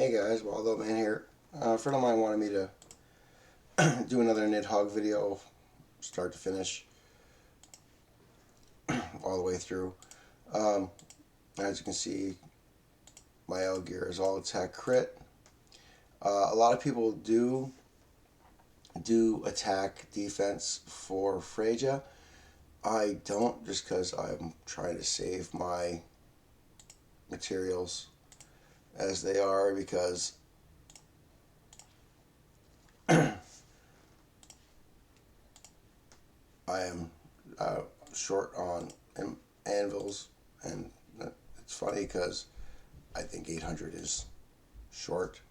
Hey guys, Waldo Man here. A friend of mine wanted me to do another Nidhoggr video, start to finish, all the way through. Um, as you can see, my L gear is all attack crit. A lot of people do attack defense for Freja. I don't, just because I'm trying to save my materials as they are, because I am short on anvils, and it's funny because I think 800 is short.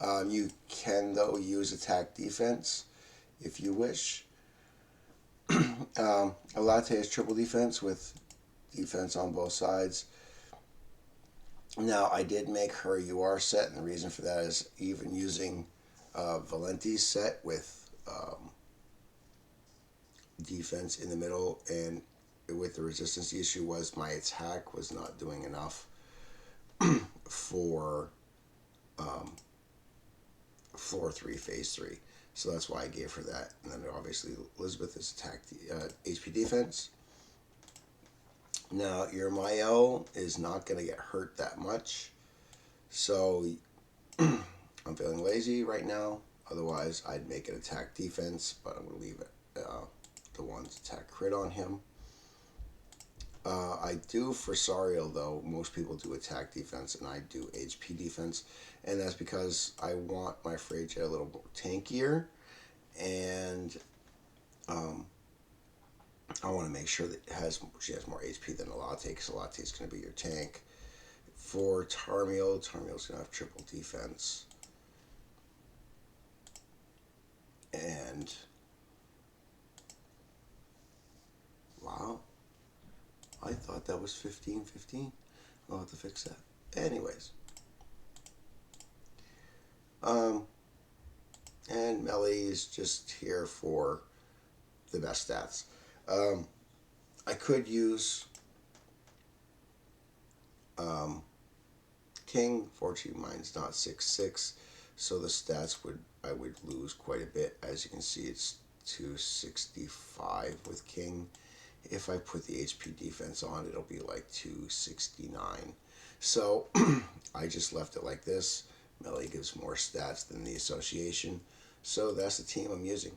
You can, though, use attack defense if you wish. A latte is triple defense with defense on both sides. Now, I did make her UR set, and the reason for that is even using Valenti's set with defense in the middle and with the resistance, the issue was my attack was not doing enough for floor 3, phase 3. So that's why I gave her that. And then obviously Elizabeth is attack HP defense. Now your Mael is not going to get hurt that much. So I'm feeling lazy right now. Otherwise I'd make it attack defense, but I'm going to leave it the one's attack crit on him. I do for Sariel, though. Most people do attack defense, and I do HP defense, and that's because I want my Freja a little more tankier, and I want to make sure that she has more HP than a latte, because a latte is going to be your tank. For Tarmiel, Tarmiel's going to have triple defense, and wow. I thought that was 15-15. I'll have to fix that. Anyways. And Melly is just here for the best stats. I could use King. Fortunately, mine's not 6-6, so the stats I would lose quite a bit. As you can see, it's 265 with King. If I put the HP defense on, it'll be like 269. So I just left it like this. Melly gives more stats than the association. So that's the team I'm using.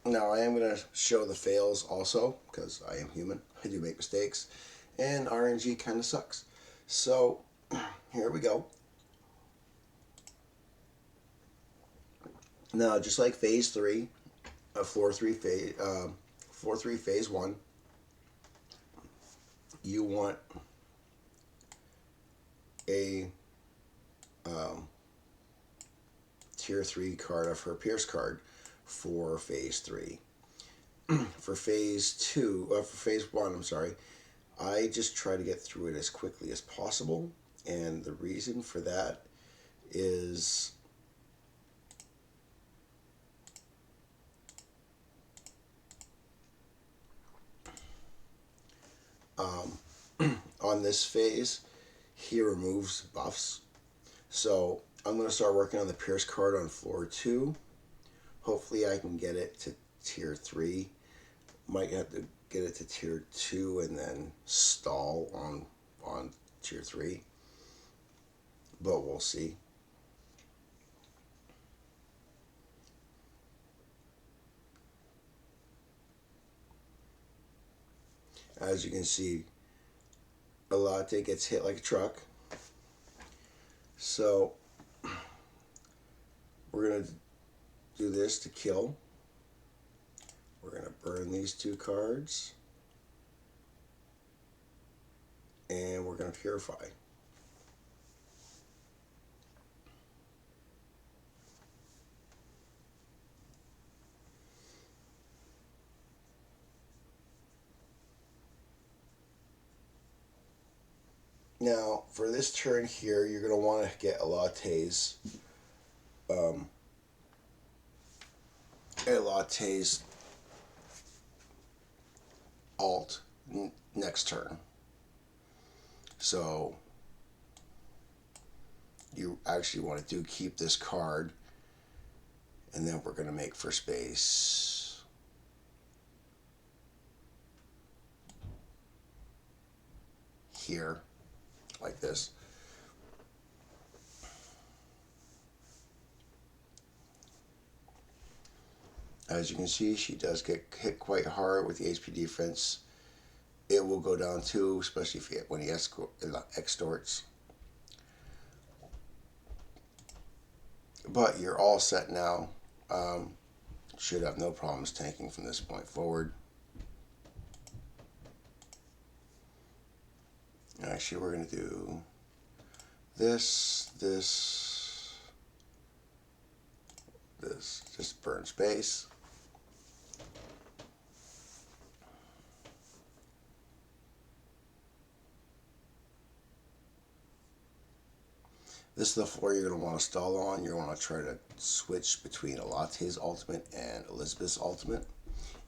Now I am going to show the fails also, because I am human. I do make mistakes. And RNG kind of sucks. So here we go. Now, just like phase 3, floor 3 phase 1, you want a tier 3 card of her Pierce card for phase 3. For phase 2, for phase 1, I'm sorry, I just try to get through it as quickly as possible, and the reason for that is on this phase, he removes buffs. So I'm going to start working on the Pierce card on floor 2. Hopefully I can get it to tier 3. Might have to get it to tier 2 and then stall on tier 3. But we'll see. As you can see, a latte gets hit like a truck. So we're going to do this to kill. We're going to burn these 2 cards. And we're going to purify. Now, for this turn here, you're going to want to get a latte's alt next turn. So you actually want to keep this card, and then we're going to make for space. Here, like this. As you can see, she does get hit quite hard with the HP defense. It will go down too, especially when he extorts. But you're all set now. Should have no problems tanking from this point forward. Actually, we're going to do this, just burn space. This is the floor you're going to want to stall on. You're going to try to switch between Alate's ultimate and Elizabeth's ultimate.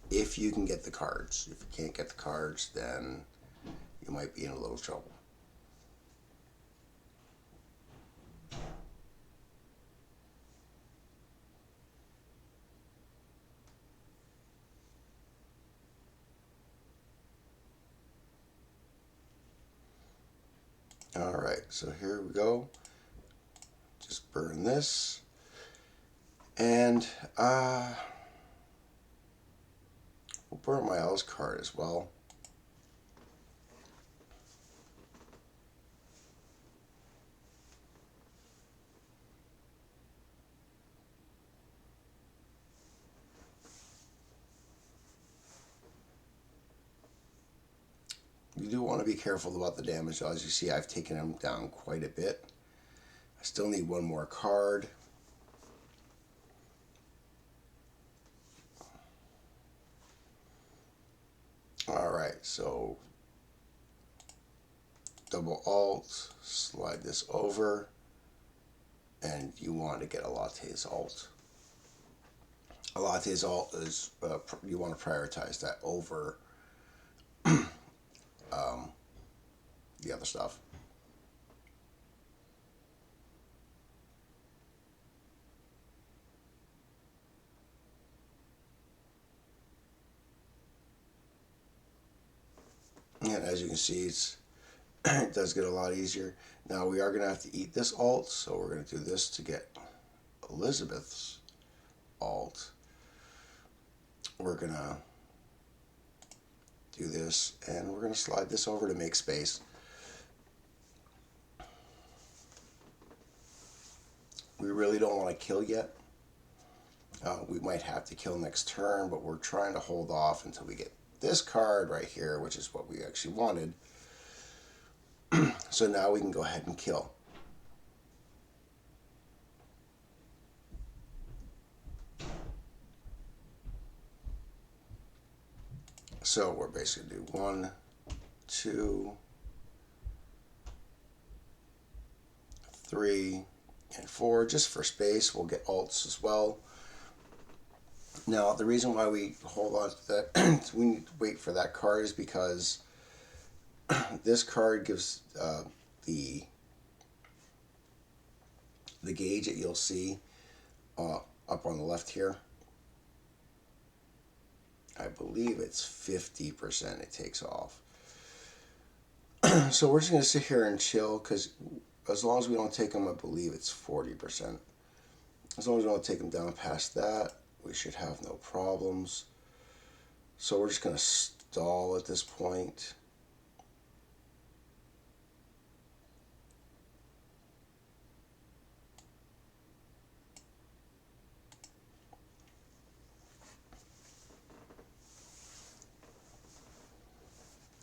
If you can get the cards. If you can't get the cards, then you might be in a little trouble. Alright, so here we go. Just burn this. And we'll burn my L's card as well. You do want to be careful about the damage. As you see, I've taken him down quite a bit. I still need one more card. Alright, so double alt, slide this over, and you want to get Alate's alt. Alate's alt is, you want to prioritize that over the other stuff. And as you can see, it does get a lot easier. Now we are going to have to eat this alt, so we're going to do this to get Elizabeth's alt. We're going to do this, and we're going to slide this over to make space. We really don't want to kill yet. We might have to kill next turn, but we're trying to hold off until we get this card right here, which is what we actually wanted. So now we can go ahead and kill. So we're basically do 1, 2, 3, and 4, just for space. We'll get alts as well. Now, the reason why we hold on to that, we need to wait for that card, is because this card gives the gauge that you'll see up on the left here. I believe it's 50% it takes off. So we're just going to sit here and chill, because as long as we don't take them, I believe it's 40%. As long as we don't take them down past that, we should have no problems. So we're just going to stall at this point.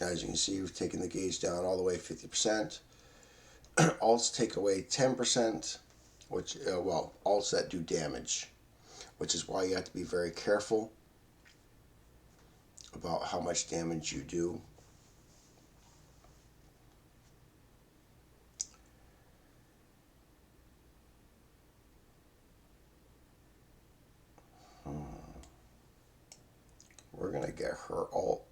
As you can see, we've taken the gauge down all the way 50%. Alts take away 10%, which, well, alts that do damage, which is why you have to be very careful about how much damage you do. We're going to get her alt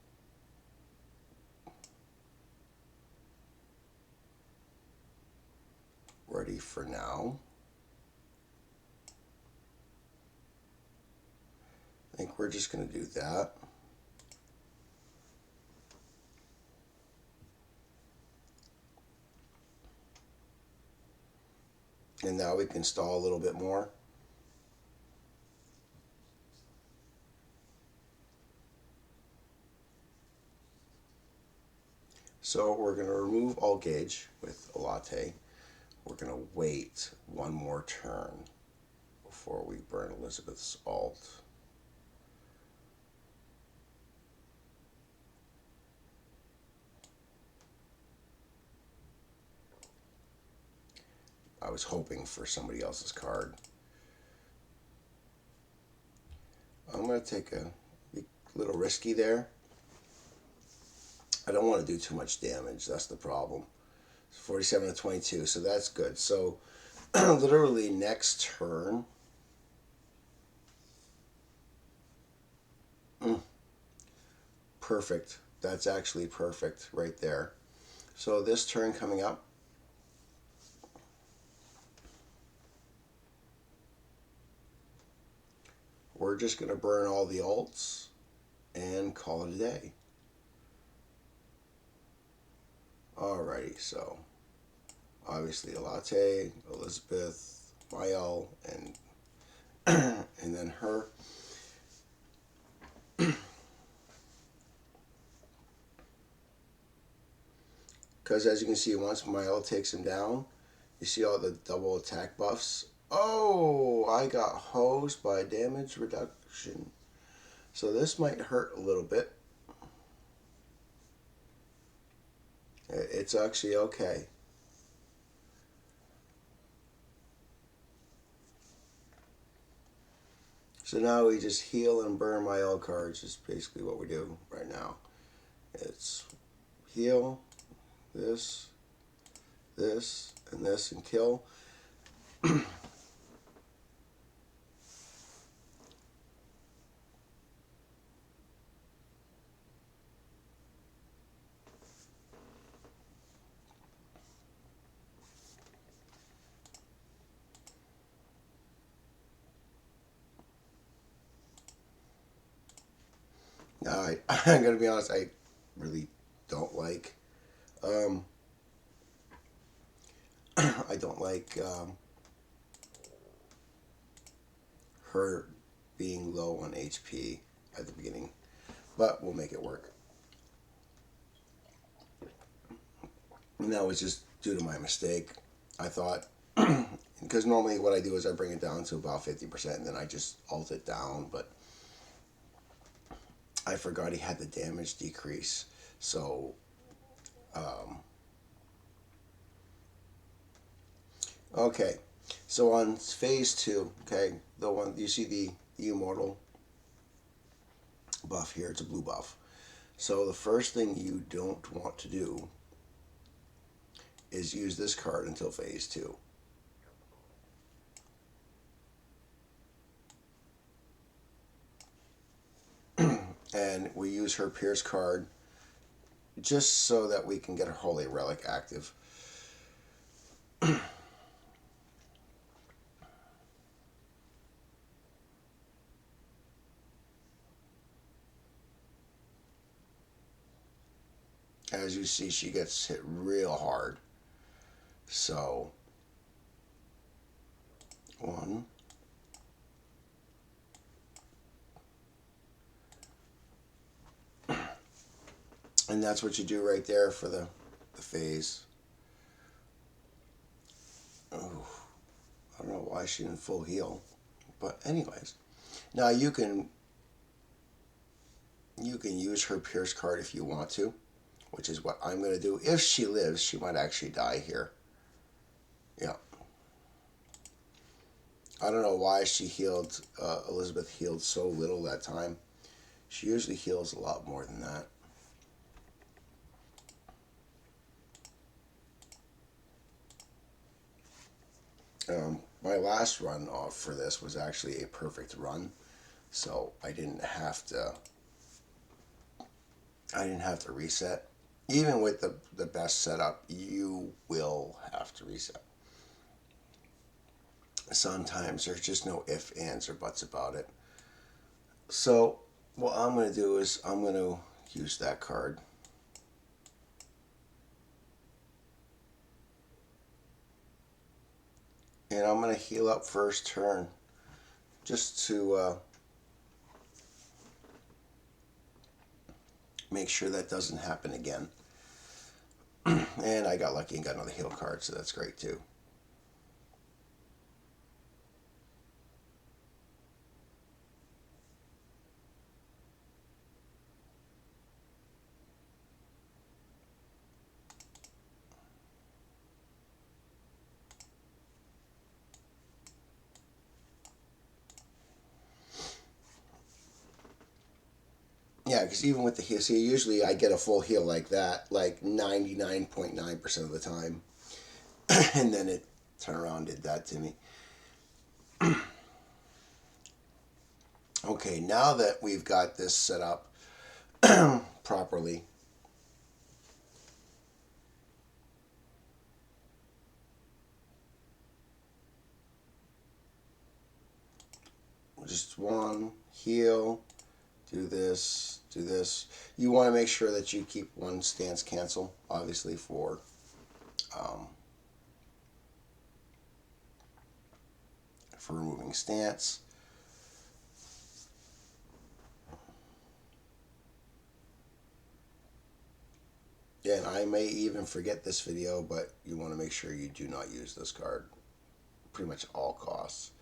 3 for now. I think we're just going to do that. And now we can stall a little bit more. So we're going to remove all gauge with a latte. We're going to wait one more turn before we burn Elizabeth's alt. I was hoping for somebody else's card. I'm going to take a little risky there. I don't want to do too much damage. That's the problem. 47 to 22, so that's good. So literally next turn, perfect. That's actually perfect right there. So this turn coming up, we're just going to burn all the alts and call it a day. Alrighty, so obviously a latte, Elizabeth, Mael, and and then her. Because as you can see, once Mael takes him down, you see all the double attack buffs. Oh, I got hosed by damage reduction. So this might hurt a little bit. It's actually okay. So now we just heal and burn my L cards is basically what we do right now. It's heal, this, and this, and kill. Now, I'm going to be honest, I really don't like, I don't like her being low on HP at the beginning, but we'll make it work. And that was just due to my mistake. I thought, because normally what I do is I bring it down to about 50% and then I just alt it down, but I forgot he had the damage decrease. So, okay. So on phase 2, okay, the one, you see the immortal buff here, it's a blue buff. So the first thing you don't want to do is use this card until phase 2. And we use her Pierce card just so that we can get her Holy Relic active. As you see, she gets hit real hard. So, 1, and that's what you do right there for the phase. Oh, I don't know why she didn't full heal, but anyways, now you can use her Pierce card if you want to, which is what I'm going to do. If she lives, she might actually die here. Yeah. I don't know why she healed, Elizabeth healed so little that time. She usually heals a lot more than that. My last run off for this was actually a perfect run, so I didn't have to reset. Even with the best setup, you will have to reset. Sometimes there's just no ifs, ands, or buts about it. So what I'm going to do is I'm going to use that card. And I'm going to heal up first turn just to make sure that doesn't happen again. And I got lucky and got another heal card, so that's great too. Yeah, because even with the heal, see, usually I get a full heal like that, like 99.9% of the time. And then it turned around and did that to me. Okay, now that we've got this set up properly, just one, heal, do this, do this. You want to make sure that you keep one stance cancel, obviously, um, for removing stance. Yeah, and I may even forget this video, but you want to make sure you do not use this card. Pretty much all costs.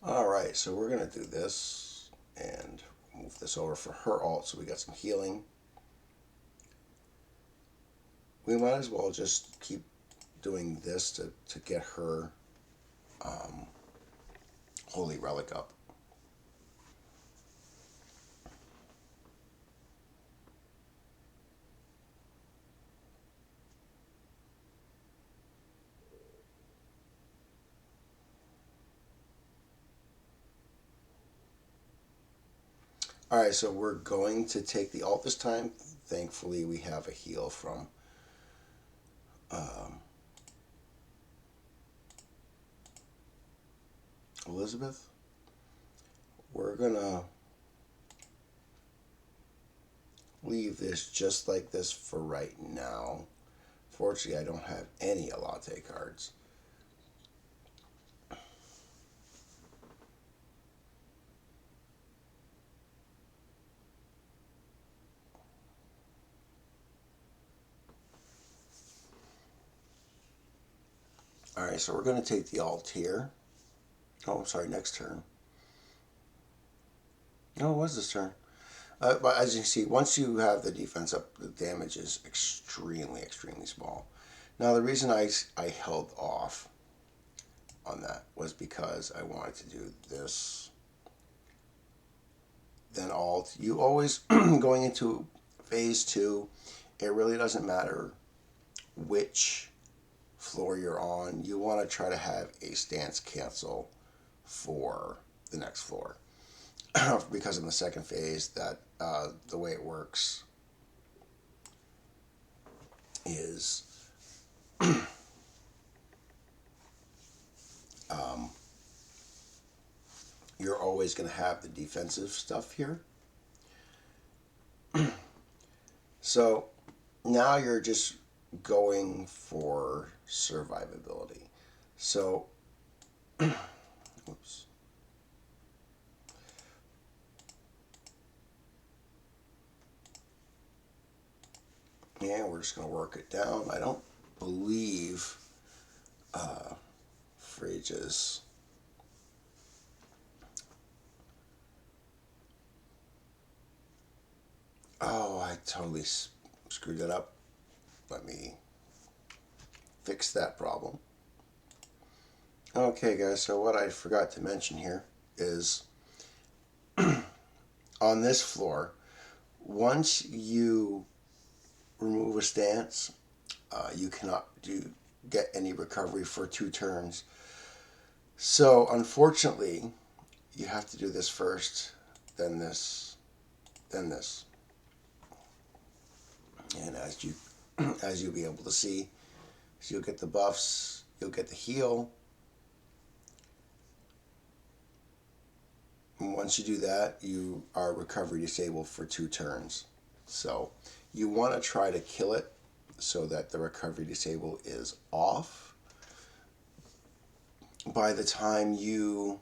Alright, so we're going to do this and move this over for her alt so we got some healing. We might as well just keep doing this to get her Holy Relic up. Alright, so we're going to take the alt this time. Thankfully, we have a heal from Elizabeth. We're going to leave this just like this for right now. Fortunately, I don't have any Alate cards. Alright, so we're going to take the alt here. Oh, I'm sorry, next turn. No, it was this turn. But as you can see, once you have the defense up, the damage is extremely, extremely small. Now, the reason I held off on that was because I wanted to do this, then alt. You always, going into phase 2, it really doesn't matter which floor you're on. You want to try to have a stance cancel for the next floor. Because in the second phase, that the way it works is um, you're always going to have the defensive stuff here. So now you're just going for survivability. So, oops. And we're just going to work it down. I don't believe Phrases. Oh, I totally screwed that up. Let me fix that problem. Okay, guys, so what I forgot to mention here is on this floor, once you remove a stance, you cannot get any recovery for 2 turns. So, unfortunately, you have to do this first, then this, then this. And as you as you'll be able to see. So you'll get the buffs, you'll get the heal. And once you do that, you are recovery disabled for 2 turns. So you want to try to kill it so that the recovery disable is off. By the time you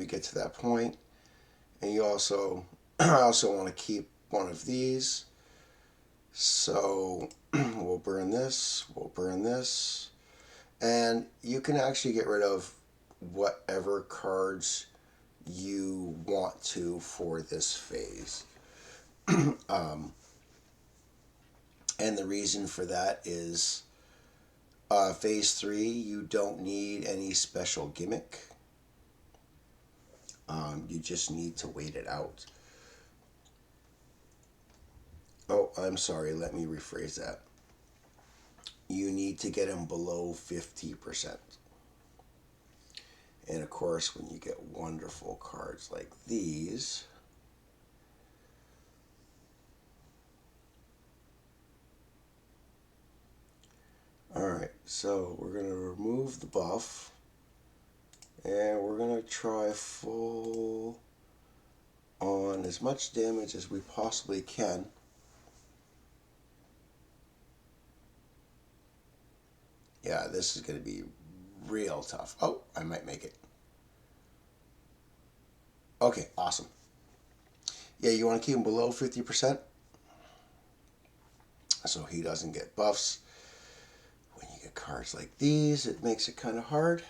get to that point, and you also I also want to keep one of these. So we'll burn this, and you can actually get rid of whatever cards you want to for this phase. And the reason for that is phase 3, you don't need any special gimmick. You just need to wait it out. Oh, I'm sorry, let me rephrase that. You need to get them below 50%. And of course, when you get wonderful cards like these, alright, so we're going to remove the buff, and we're going to try full on as much damage as we possibly can. Yeah, this is going to be real tough. Oh, I might make it. Okay, awesome. Yeah, you want to keep him below 50% so he doesn't get buffs. When you get cards like these, it makes it kind of hard.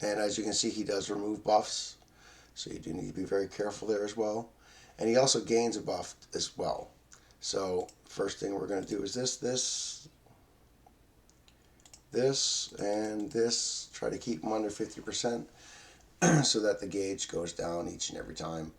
And as you can see, he does remove buffs, so you do need to be very careful there as well. And he also gains a buff as well. So first thing we're going to do is this, and this. Try to keep him under 50% so that the gauge goes down each and every time.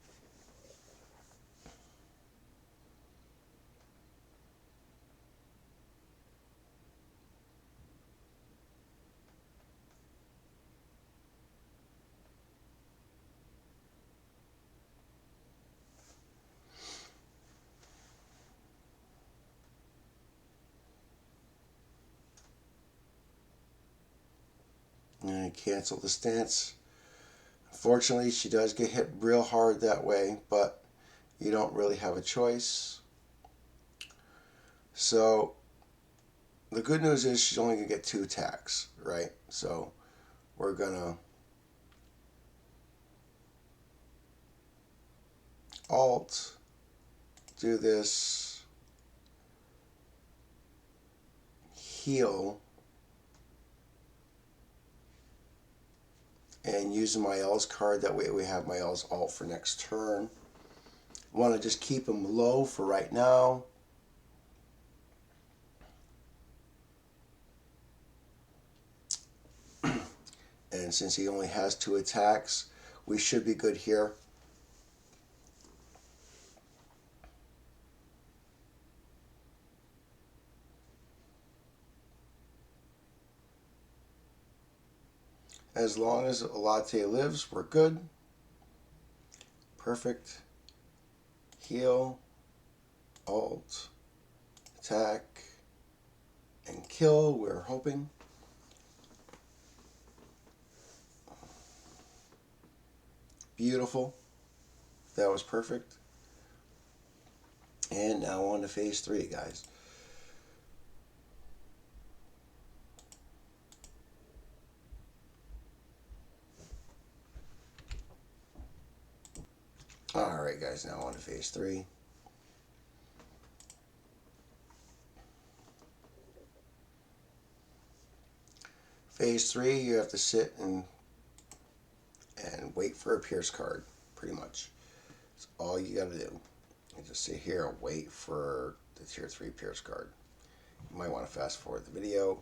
And cancel the stance. Unfortunately, she does get hit real hard that way, but you don't really have a choice. So the good news is she's only going to get 2 attacks, right? So we're going to Alt, do this, heal, and use my L's card. That way we have my L's alt for next turn. Want to just keep him low for right now. And since he only has 2 attacks, we should be good here. As long as Latte lives, we're good. Perfect. Heal, alt, attack, and kill, we're hoping. Beautiful. That was perfect. And now on to phase 3, guys. Alright guys, now on to phase 3. Phase 3, you have to sit and wait for a Pierce card, pretty much. That's all you gotta do. You just sit here and wait for the tier 3 Pierce card. You might want to fast forward the video.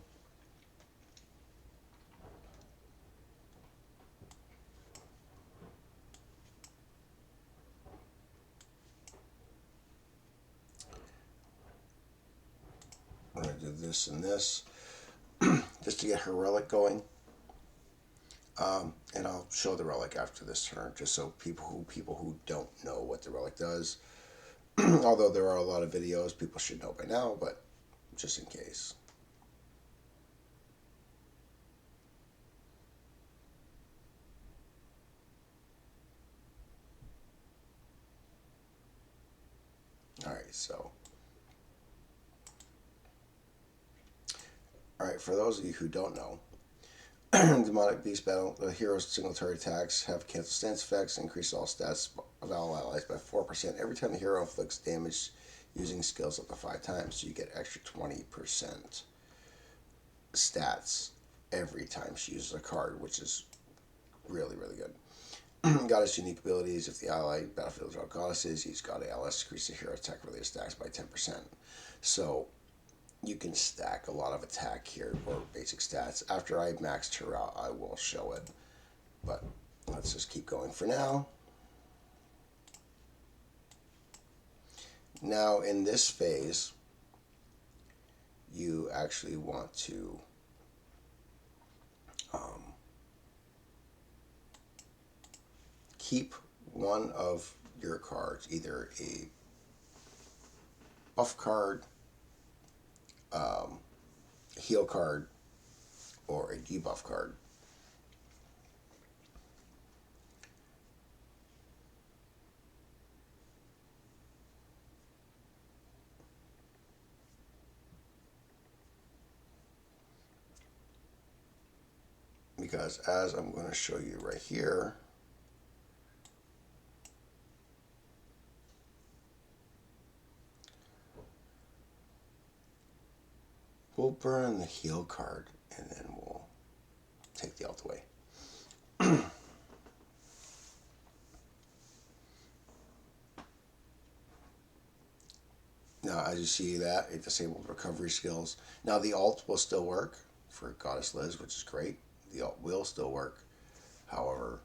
this and this, just to get her relic going. And I'll show the relic after this turn, just so people who don't know what the relic does, although there are a lot of videos, people should know by now, but just in case. Alright, so. Alright, for those of you who don't know, Demonic Beast Battle, the hero's single target attacks have cancel stance effects, increase all stats of all allies by 4% every time the hero inflicts damage using skills up to 5 times, so you get extra 20% stats every time she uses a card, which is really, really good. Goddess unique abilities. If the ally battlefield draw goddesses, use God ALS, increase the hero attack related stacks by 10%. So you can stack a lot of attack here, or basic stats. After I maxed her out, I will show it. But let's just keep going for now. Now, in this phase, you actually want to keep one of your cards, either a buff card, a heal card, or a debuff card. Because as I'm going to show you right here, we'll burn the heal card and then we'll take the alt away. Now, as you see that, it disabled recovery skills. Now, the alt will still work for Goddess Liz, which is great. The alt will still work. However,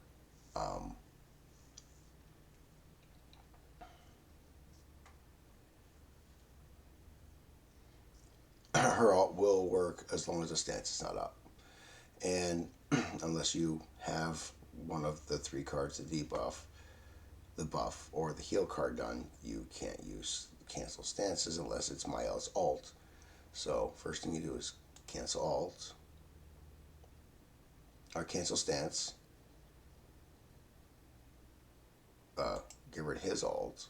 her alt will work as long as the stance is not up. And unless you have one of the 3 cards to debuff, the buff, or the heal card done, you can't use cancel stances unless it's Mael's alt. So first thing you do is cancel alt, or cancel stance, get rid of his alt,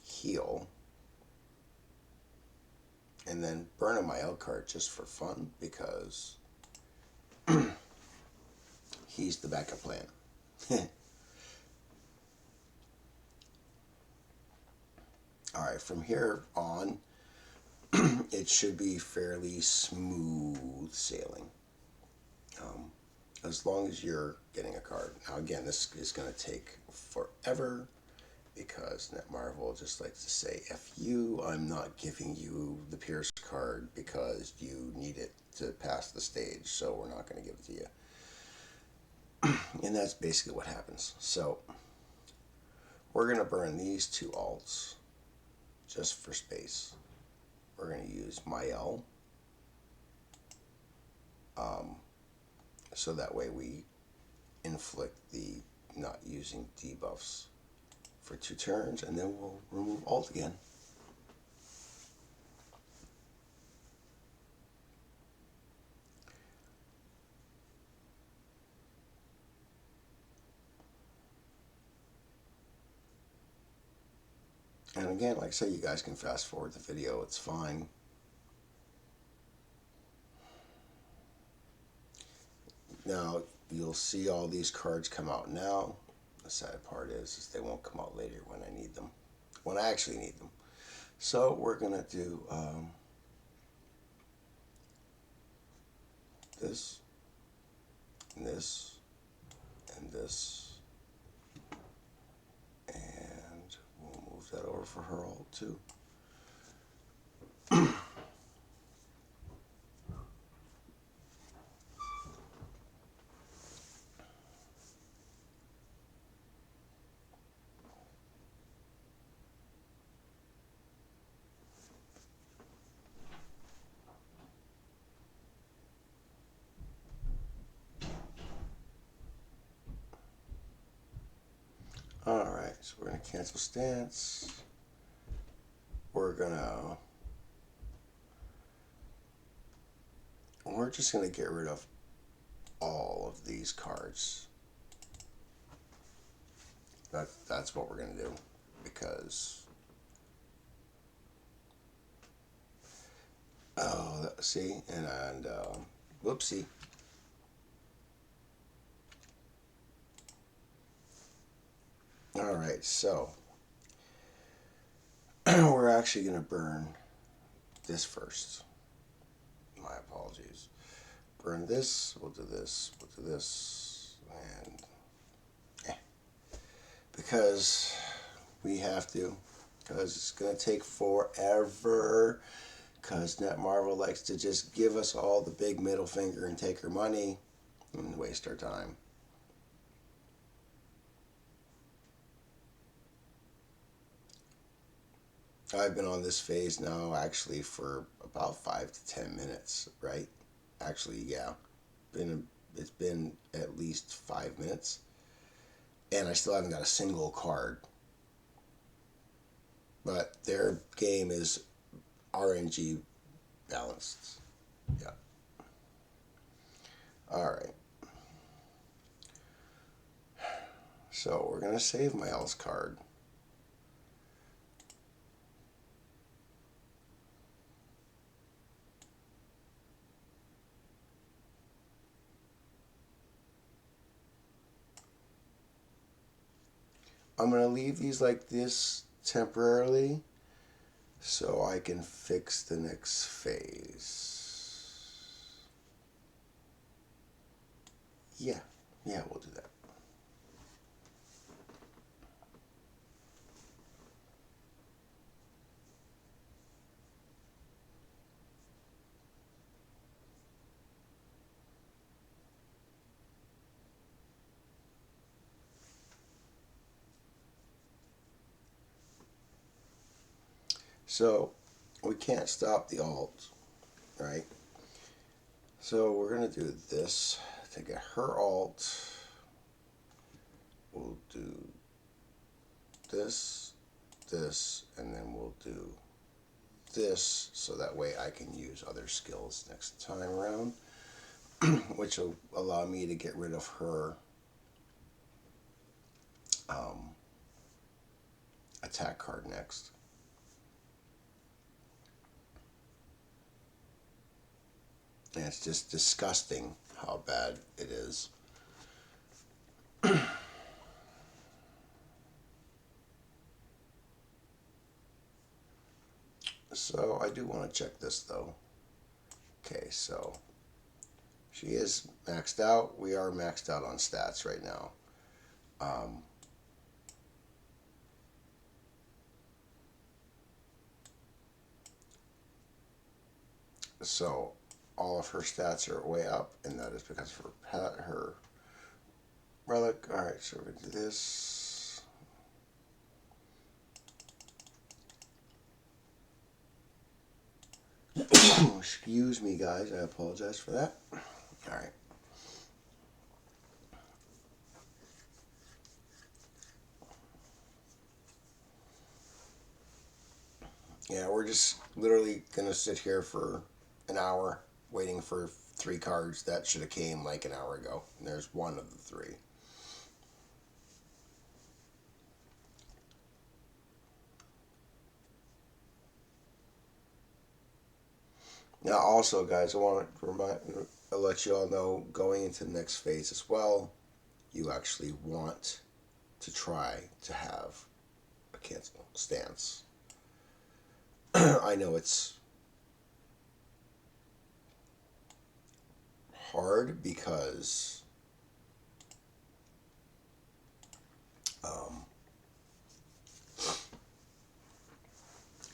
heal, and then burn a Mael card just for fun, because he's the backup plan. Alright, from here on, it should be fairly smooth sailing. As long as you're getting a card. Now again, this is going to take forever, because Netmarvel just likes to say, F you, I'm not giving you the Pierce card because you need it to pass the stage, so we're not going to give it to you. And that's basically what happens. So we're going to burn these 2 alts just for space. We're going to use Mael, so that way we inflict the not using debuffs for 2 turns, and then we'll remove alt again. And again, like I say, you guys can fast forward the video, it's fine. Now, you'll see all these cards come out now. The sad part is they won't come out later when I need them, when I actually need them. So we're going to do this, and this, and this, and we'll move that over for her alt too. so we're going to cancel stance. We're just going to get rid of all of these cards. That's what we're going to do, because see, and whoopsie. All right, so we're actually going to burn this first. My apologies. Burn this. We'll do this. We'll do this, and because we have to, because it's going to take forever, because Netmarble likes to just give us all the big middle finger and take our money and waste our time. I've been on this phase now actually for about 5 to 10 minutes, right? Actually, yeah. It's been at least 5 minutes. And I still haven't got a single card. But their game is RNG balanced. Yeah. Alright. So we're going to save my else card. I'm going to leave these like this temporarily so I can fix the next phase. Yeah, we'll do that. So we can't stop the alt, right? So we're going to do this to get her alt. We'll do this, this, and then we'll do this so that way I can use other skills next time around, which will allow me to get rid of her attack card next. And it's just disgusting how bad it is. So I do want to check this though. Okay, so she is maxed out. We are maxed out on stats right now. So all of her stats are way up, and that is because of her relic. All right, so we're gonna do this. Excuse me, guys. I apologize for that. All right. Yeah, we're just literally gonna sit here for an hour waiting for 3 cards that should have came like an hour ago. And there's one of the 3. Now, also, guys, I want to let you all know going into the next phase as well, you actually want to try to have a cancel stance. I know it's hard because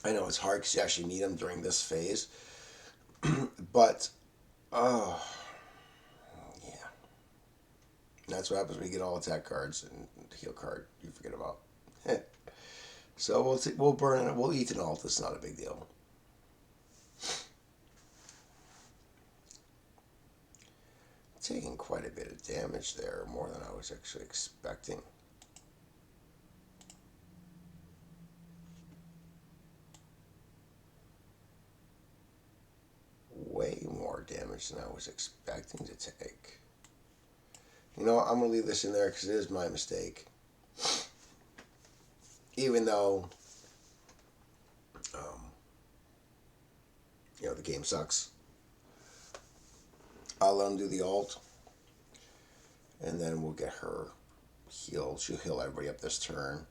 I know it's hard because you actually need them during this phase. But, yeah. That's what happens when you get all attack cards and the heal card you forget about. So we'll burn it. We'll eat an alt. It's not a big deal. Taking quite a bit of damage there, more than I was actually expecting. damage than I was expecting to take. You know, I'm going to leave this in there because it is my mistake. Even though, um, you know, the game sucks. I'll let him do the ult. And then we'll get her healed. She'll heal everybody up this turn.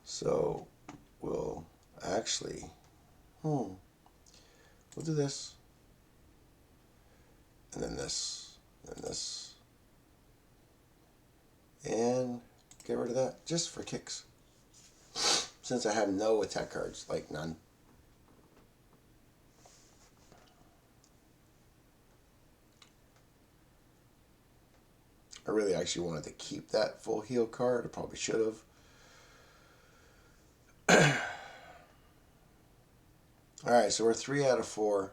So we'll actually, we'll do this, and then this, and this, and get rid of that just for kicks. Since I have no attack cards, like none. I really actually wanted to keep that full heal card. I probably should have. Alright, so we're 3 out of 4.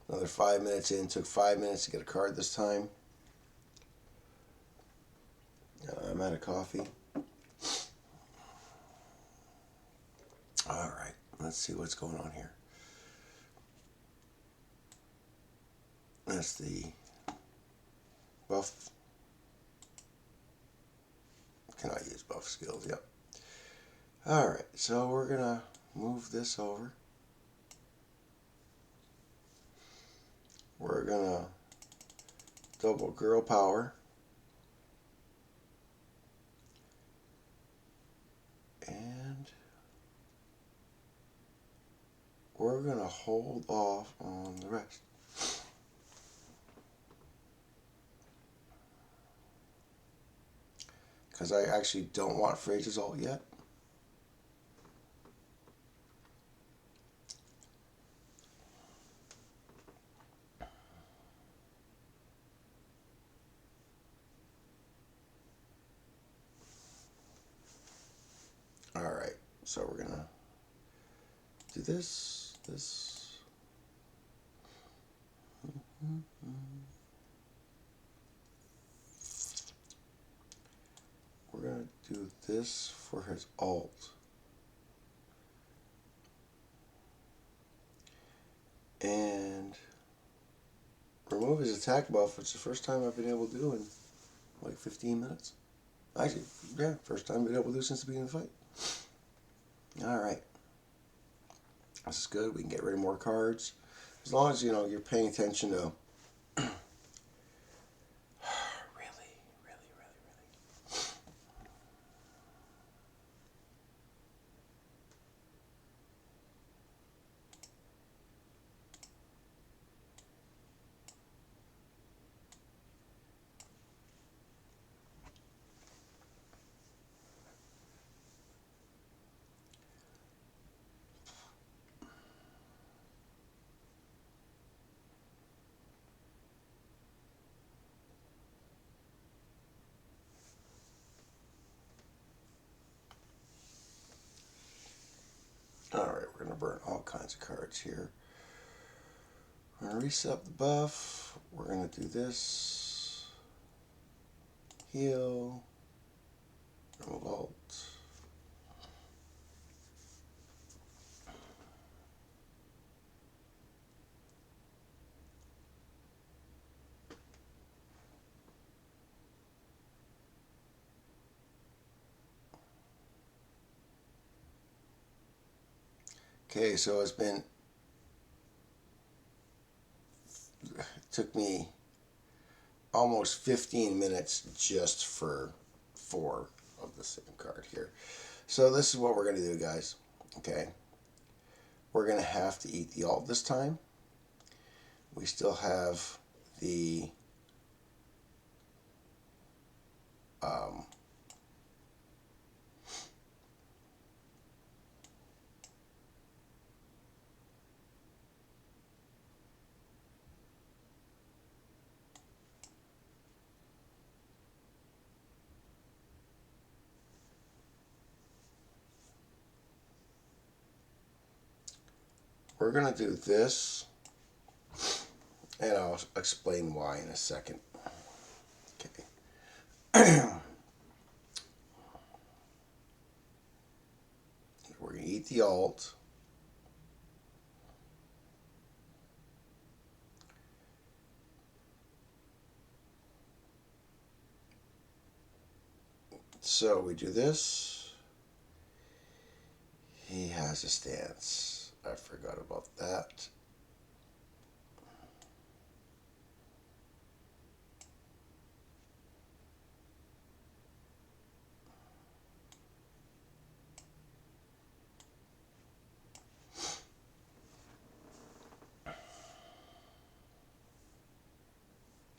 Another 5 minutes in. Took 5 minutes to get a card this time. I'm out of coffee. Alright, let's see what's going on here. That's the buff. Can I use buff skills? Yep. Alright, so we're going to move this over. We're going to double girl power. And we're going to hold off on the rest. Because I actually don't want Phrase's ult yet. Alright, so we're going to do this, this. We're going to do this for his ult. And remove his attack buff, which is the first time I've been able to do in like 15 minutes. Actually, yeah, first time I've been able to do since the beginning of the fight. Alright. This is good. We can get rid of more cards. As long as, you know, you're paying attention to Alright, we're going to burn all kinds of cards here. We're going to reset the buff. We're going to do this. Heal. Remove ult. Okay, so it took me almost 15 minutes just for 4 of the same card here. So this is what we're going to do, guys. Okay. We're going to have to eat the ult this time. We still have the we're going to do this, and I'll explain why in a second. Okay. We're going to eat the alt. So we do this. He has a stance. I forgot about that.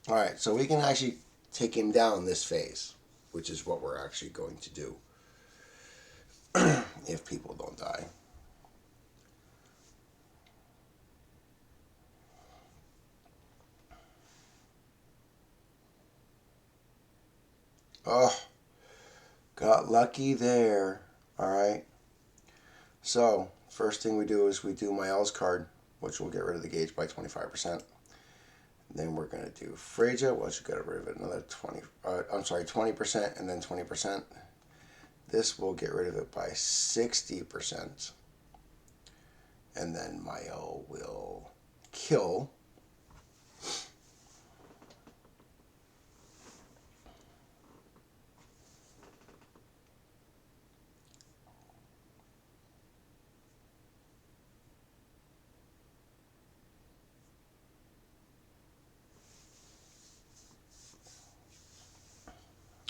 All right, so we can actually take him down this phase, which is what we're actually going to do if people don't die. Oh, got lucky there. All right. So, first thing we do is we do my L's card, which will get rid of the gauge by 25%. Then we're going to do Freja, which will get rid of it another 20%, and then 20%. This will get rid of it by 60%. And then Mael will kill.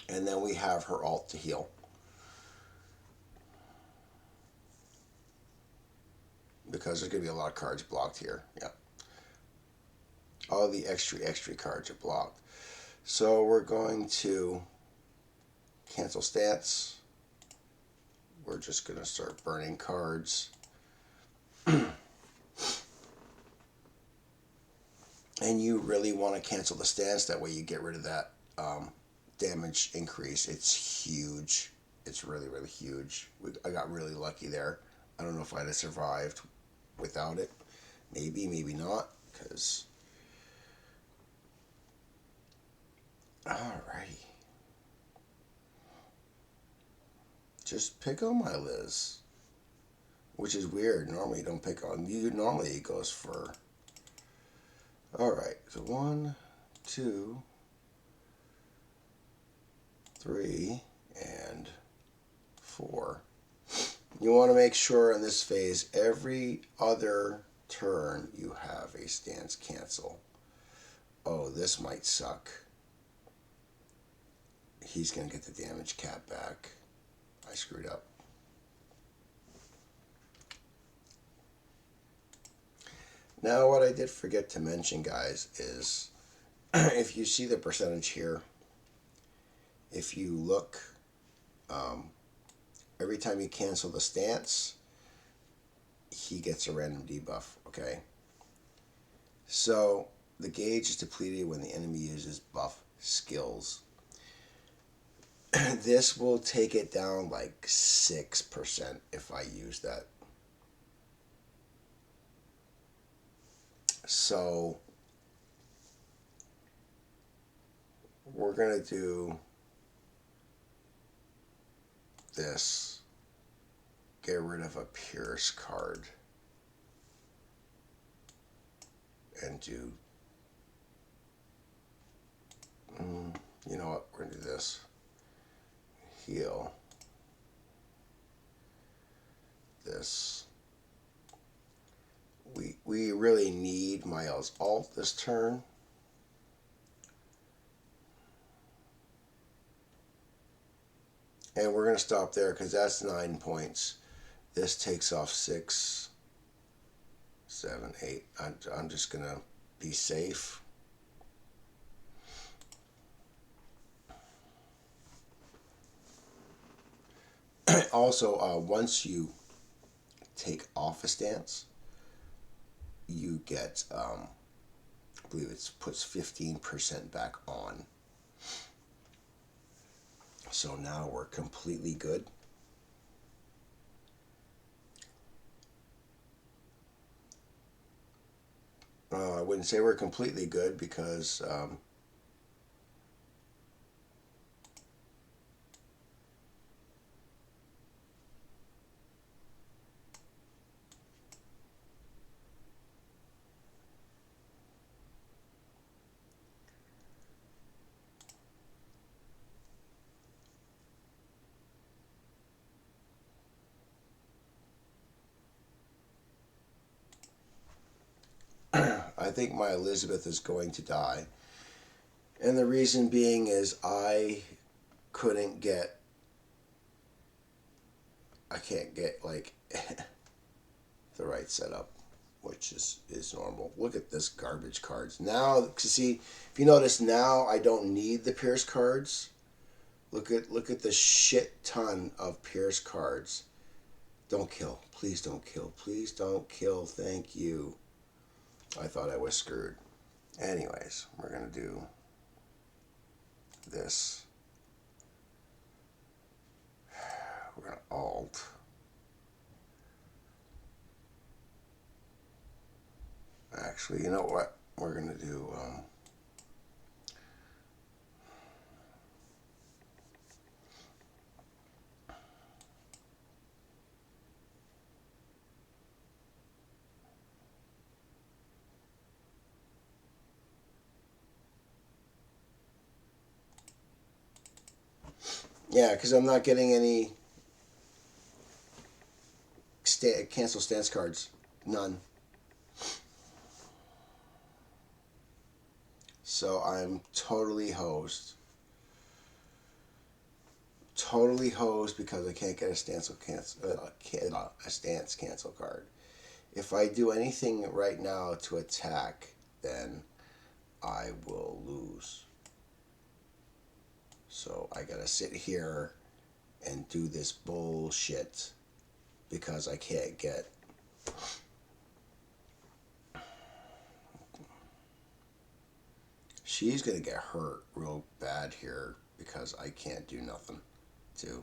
And then we have her alt to heal. Because there's going to be a lot of cards blocked here. Yeah. All the extra cards are blocked. So we're going to cancel stance. We're just going to start burning cards. And you really want to cancel the stance. That way you get rid of that damage increase. It's huge. It's really, really huge. I got really lucky there. I don't know if I'd have survived without it. Maybe, maybe not. Because... Alrighty. Just pick on my Liz. Which is weird. Normally you don't pick on you. Normally it goes for... Alright. So 1, 2, 3, and 4. You want to make sure in this phase, every other turn you have a stance cancel. Oh, this might suck. He's going to get the damage cap back. I screwed up. Now, what I did forget to mention, guys, is if you see the percentage here, if you look, every time you cancel the stance, he gets a random debuff, okay? So, the gauge is depleted when the enemy uses buff skills. This will take it down like 6% if I use that. So, we're going to do this. Get rid of a Pierce card. And do... you know what? We're going to do this. Heal. This. We really need Mael's alt this turn. And we're going to stop there because that's 9 points. This takes off 6, 7, 8. I'm just going to be safe. Also, once you take off a stance, you get, I believe it puts 15% back on. So now we're completely good. I wouldn't say we're completely good because I think my Elizabeth is going to die. And the reason being is I couldn't get, I can't get like the right setup, which is normal. Look at this garbage cards. Now, see, if you notice now I don't need the Pierce cards. Look at the shit ton of Pierce cards. Don't kill. Please don't kill. Please don't kill. Thank you. I thought I was screwed. Anyways, we're going to do this. We're going to alt. Actually, you know what? We're going to do... yeah, because I'm not getting any cancel stance cards. None. So I'm totally hosed. Totally hosed because I can't get a stance cancel card. If I do anything right now to attack, then I will lose. So I gotta sit here and do this bullshit because I can't get... She's gonna get hurt real bad here because I can't do nothing too.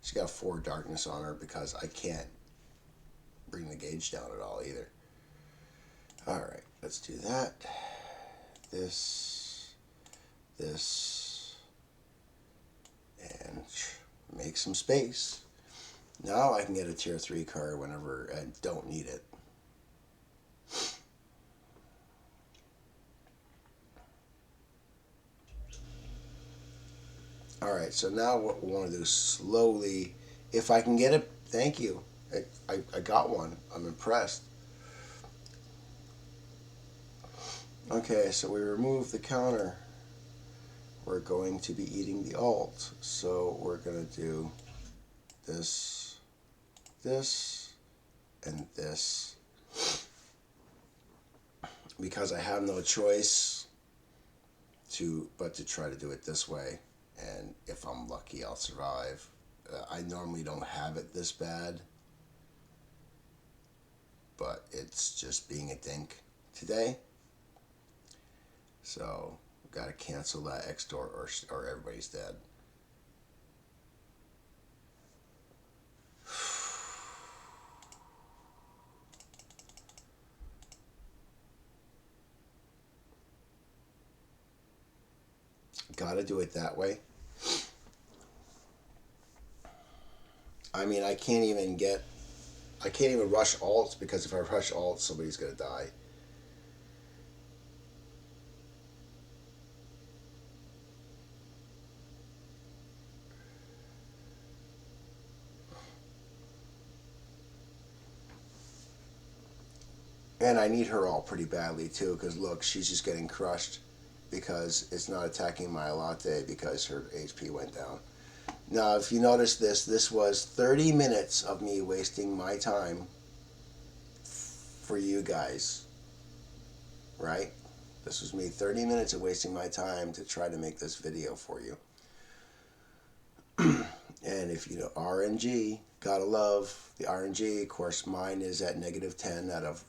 She's got 4 darkness on her because I can't bring the gauge down at all either. Alright, let's do that. This, and make some space. Now I can get a tier 3 card whenever I don't need it. Alright, so now what we want to do slowly, if I can get it, thank you. I got one. I'm impressed. Okay, so we remove the counter. We're going to be eating the alt. So we're going to do this, this, and this. Because I have no choice but to try to do it this way. And if I'm lucky, I'll survive. I normally don't have it this bad. But it's just being a dink today. So, got to cancel that X door or everybody's dead. Got to do it that way. I mean, I can't even rush alts because if I rush alts, somebody's going to die. And I need her all pretty badly too, because look, she's just getting crushed because it's not attacking my latte because her HP went down. Now, if you notice this was 30 minutes of me wasting my time for you guys, right? This was me 30 minutes of wasting my time to try to make this video for you. And if you know RNG, gotta love the RNG. Of course, mine is at -10 out of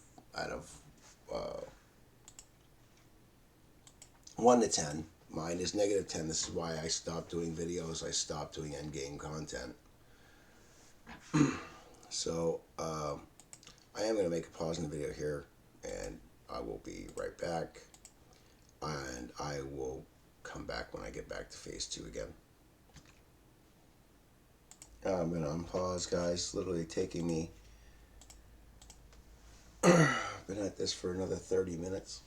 1 to 10. Mine is -10. This is why I stopped doing videos. I stopped doing endgame content. So I am going to make a pause in the video here, and I will be right back. And I will come back when I get back to phase 2 again. I'm going to unpause, guys. Literally taking me... been at this for another 30 minutes.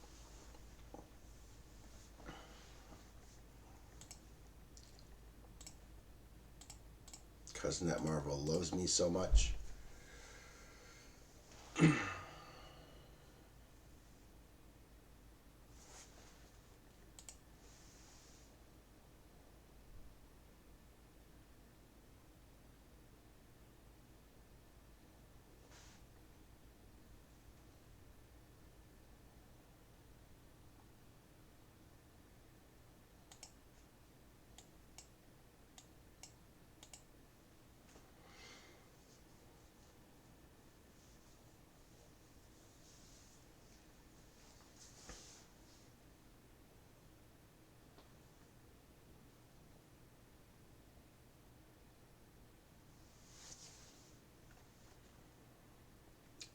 Cousin that Marvel loves me so much.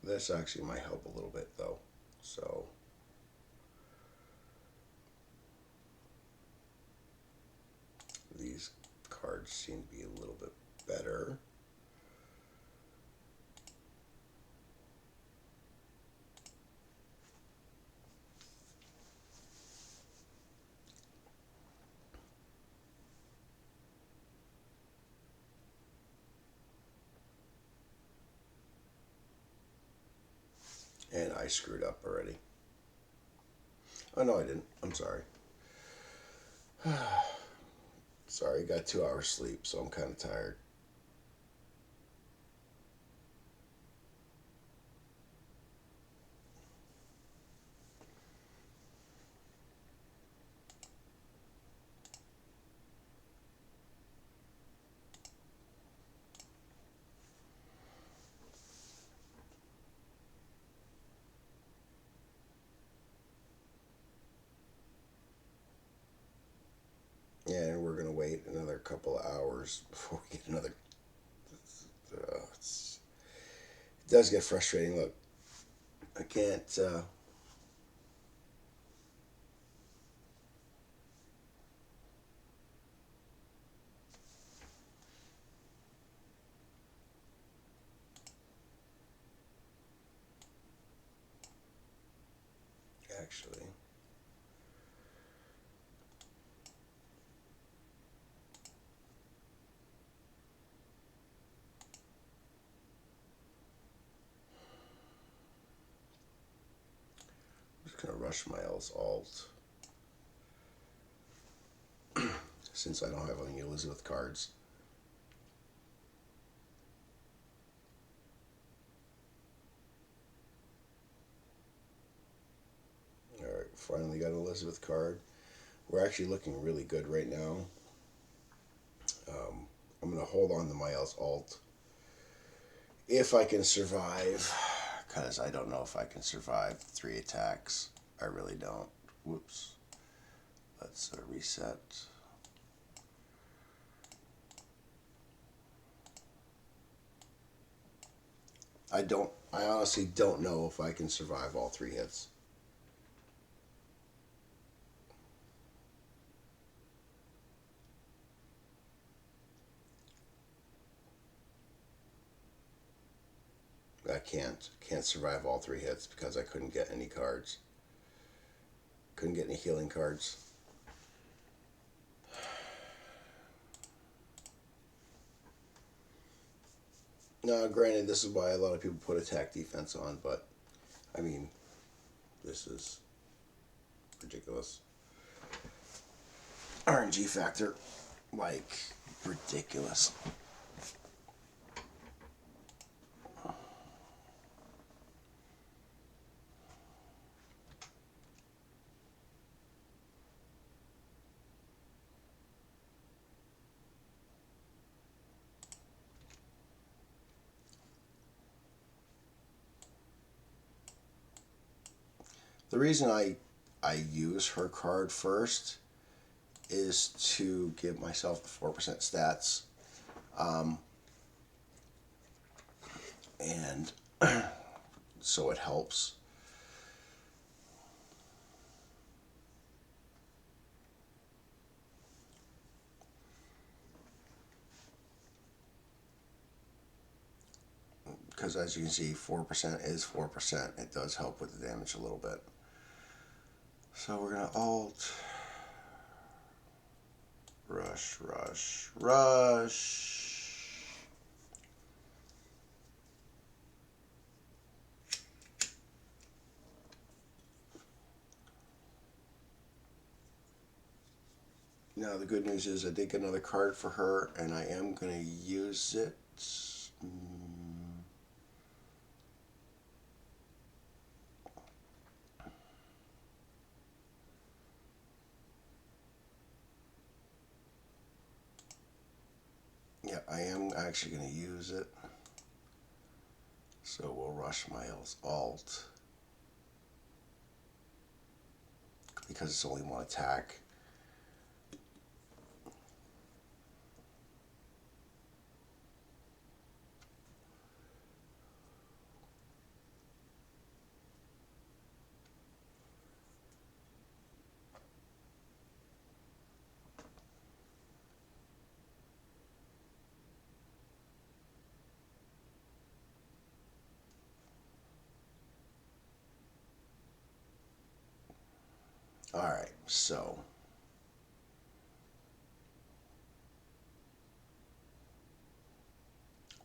This actually might help a little bit though. So these cards seem to be a little bit better. And I screwed up already. Oh no, I didn't. I'm sorry. Sorry, I got 2 hours sleep, so I'm kind of tired. And we're going to wait another couple of hours before we get another. It does get frustrating. Look, I can't. Actually. I'm just going to rush my alt since I don't have any Elizabeth cards. Alright, finally got an Elizabeth card. We're actually looking really good right now. I'm going to hold on to my alt if I can survive, because I don't know if I can survive 3 attacks. I really don't. Whoops. Let's reset. I honestly don't know if I can survive all 3 hits. I can't survive all 3 hits because I couldn't get any cards. Couldn't get any healing cards. Now, granted, this is why a lot of people put attack defense on, but I mean, this is ridiculous. RNG factor, like, ridiculous. The reason I use her card first is to give myself the 4% stats. And so it helps. Because as you can see, 4% is 4%. It does help with the damage a little bit. So we're going to alt, rush, rush, rush. Now the good news is I did get another card for her, and I am going to use it. Yeah, I am actually going to use it. So we'll rush my alt because it's only 1 attack. All right, so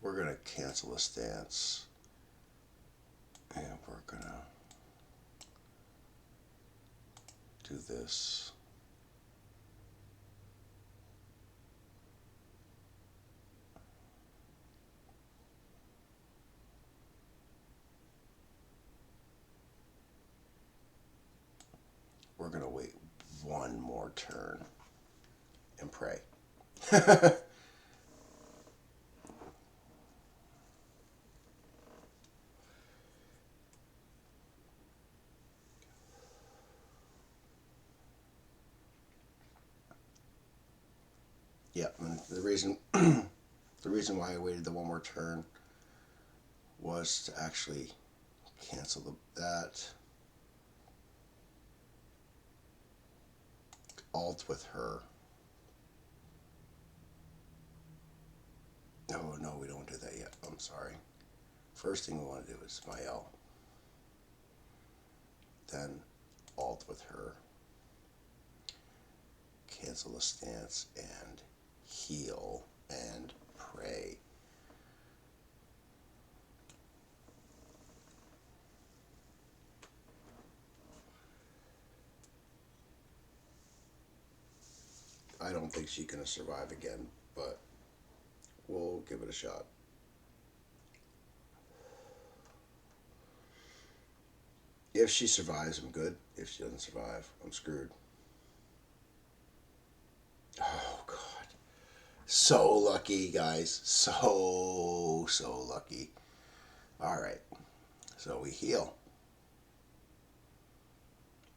we're going to cancel the stance, and we're going to do this. We're going to wait one more turn and pray. Yeah, and the reason why I waited the one more turn was to actually cancel that. Alt with her. Oh no, we don't do that yet. I'm sorry. First thing we want to do is my L. Then Alt with her. Cancel the stance and heal and pray. I don't think she's going to survive again, but we'll give it a shot. If she survives, I'm good. If she doesn't survive, I'm screwed. Oh, God. So lucky, guys. So lucky. All right. So we heal.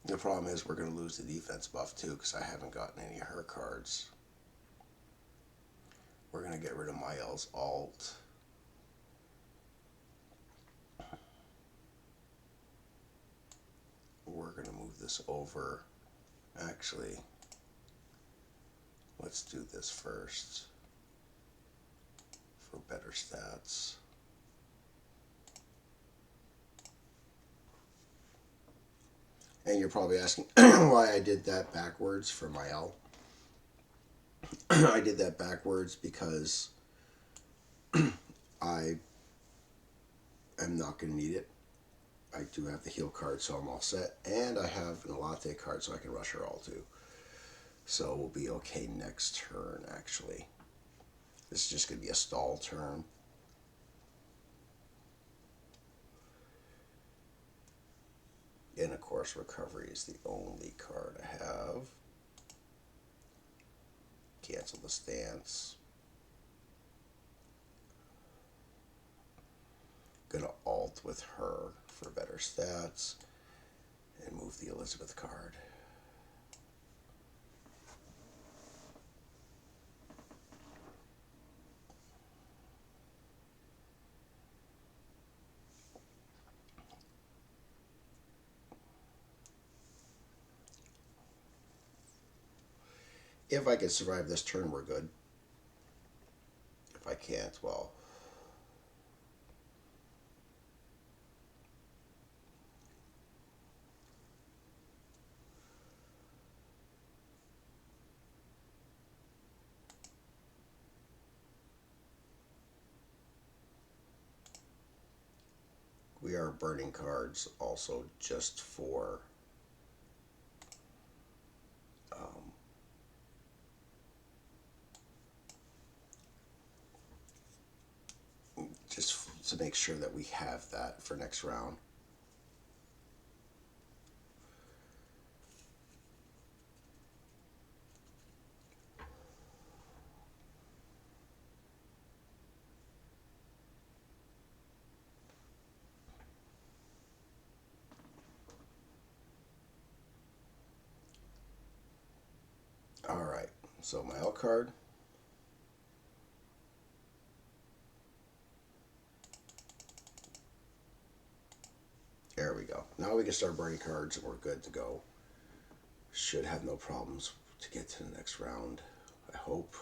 The problem is we're going to lose the defense buff, too, because I haven't gotten any of her cards. We're going to get rid of Mael's alt. We're going to move this over. Actually, let's do this first for better stats. And you're probably asking why I did that backwards for Mael. I did that backwards because I am not going to need it. I do have the heal card, so I'm all set. And I have an Alate card, so I can rush her all too. So we'll be okay next turn, actually. This is just going to be a stall turn. And of course, recovery is the only card I have. Cancel the stance. Gonna alt with her for better stats. And move the Elizabeth card. If I can survive this turn, we're good. If I can't, well... We are burning cards also just for... just to make sure that we have that for next round. Alright, so my L card. There we go. Now we can start burning cards and we're good to go. Should have no problems to get to the next round, I hope.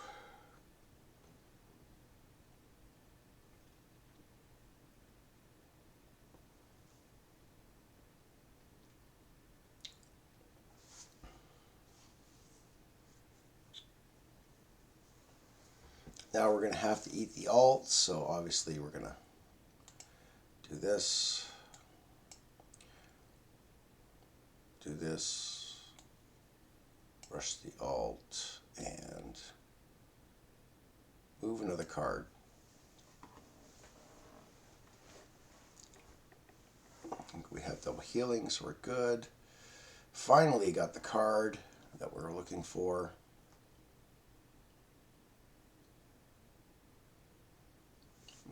Now we're going to have to eat the alt, so obviously we're going to do this, rush the alt, and move another card. We have double healing, so we're good. Finally got the card that we were looking for.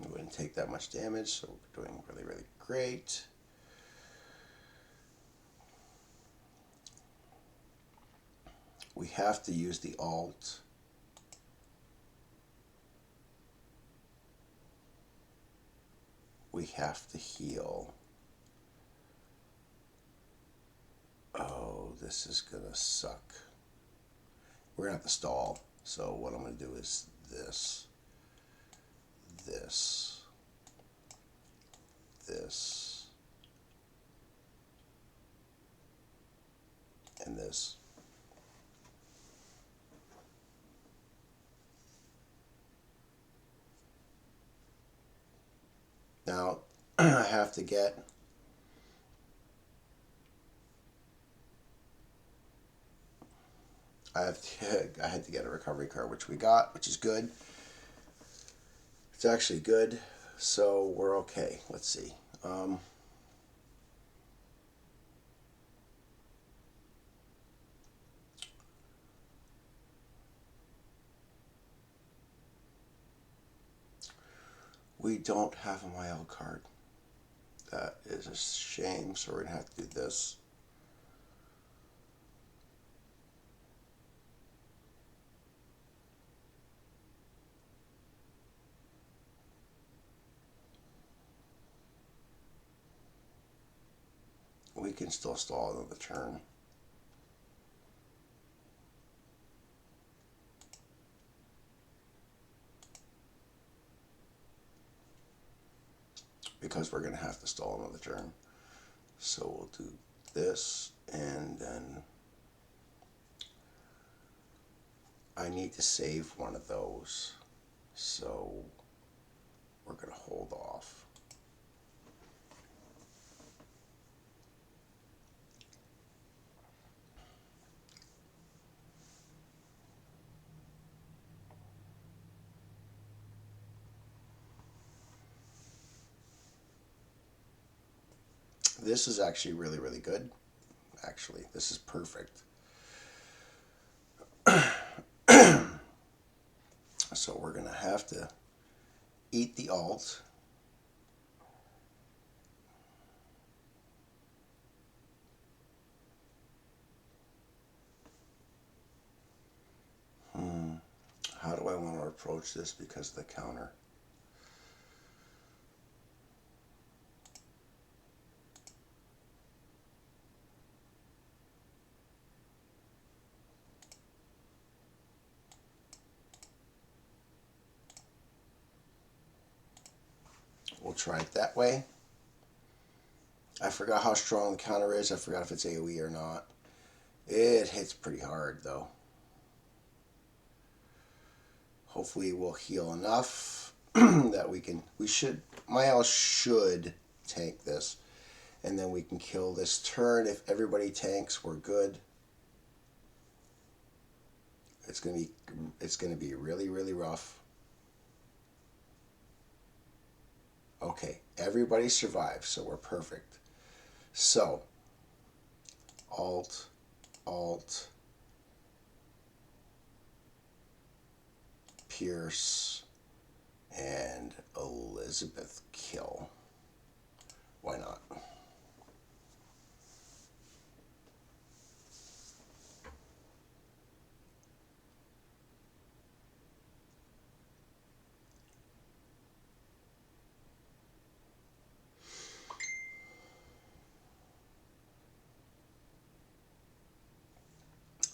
We wouldn't take that much damage, so we're doing really, really great. We have to use the alt. We have to heal. Oh, this is gonna suck. We're gonna have to stall. So what I'm gonna do is this, this, this, and this. Now I have to get I had to get a recovery card, which we got, which is good. It's actually good, so we're okay. Let's see. We don't have a Mael card. That is a shame, so we're going to have to do this. We can still stall another turn. Because we're going to have to stall another turn. So we'll do this, and then I need to save one of those. So we're going to hold off. This is actually really, really good. Actually, this is perfect. So we're going to have to eat the alt. How do I want to approach this because of the counter? We'll try it that way. I forgot how strong the counter is. I forgot if it's AoE or not. It hits pretty hard though. Hopefully we'll heal enough that Mael should tank this. And then we can kill this turn. If everybody tanks, we're good. It's gonna be really, really rough. Okay, everybody survives, so we're perfect. So, alt, Pierce, and Elizabeth kill. Why not?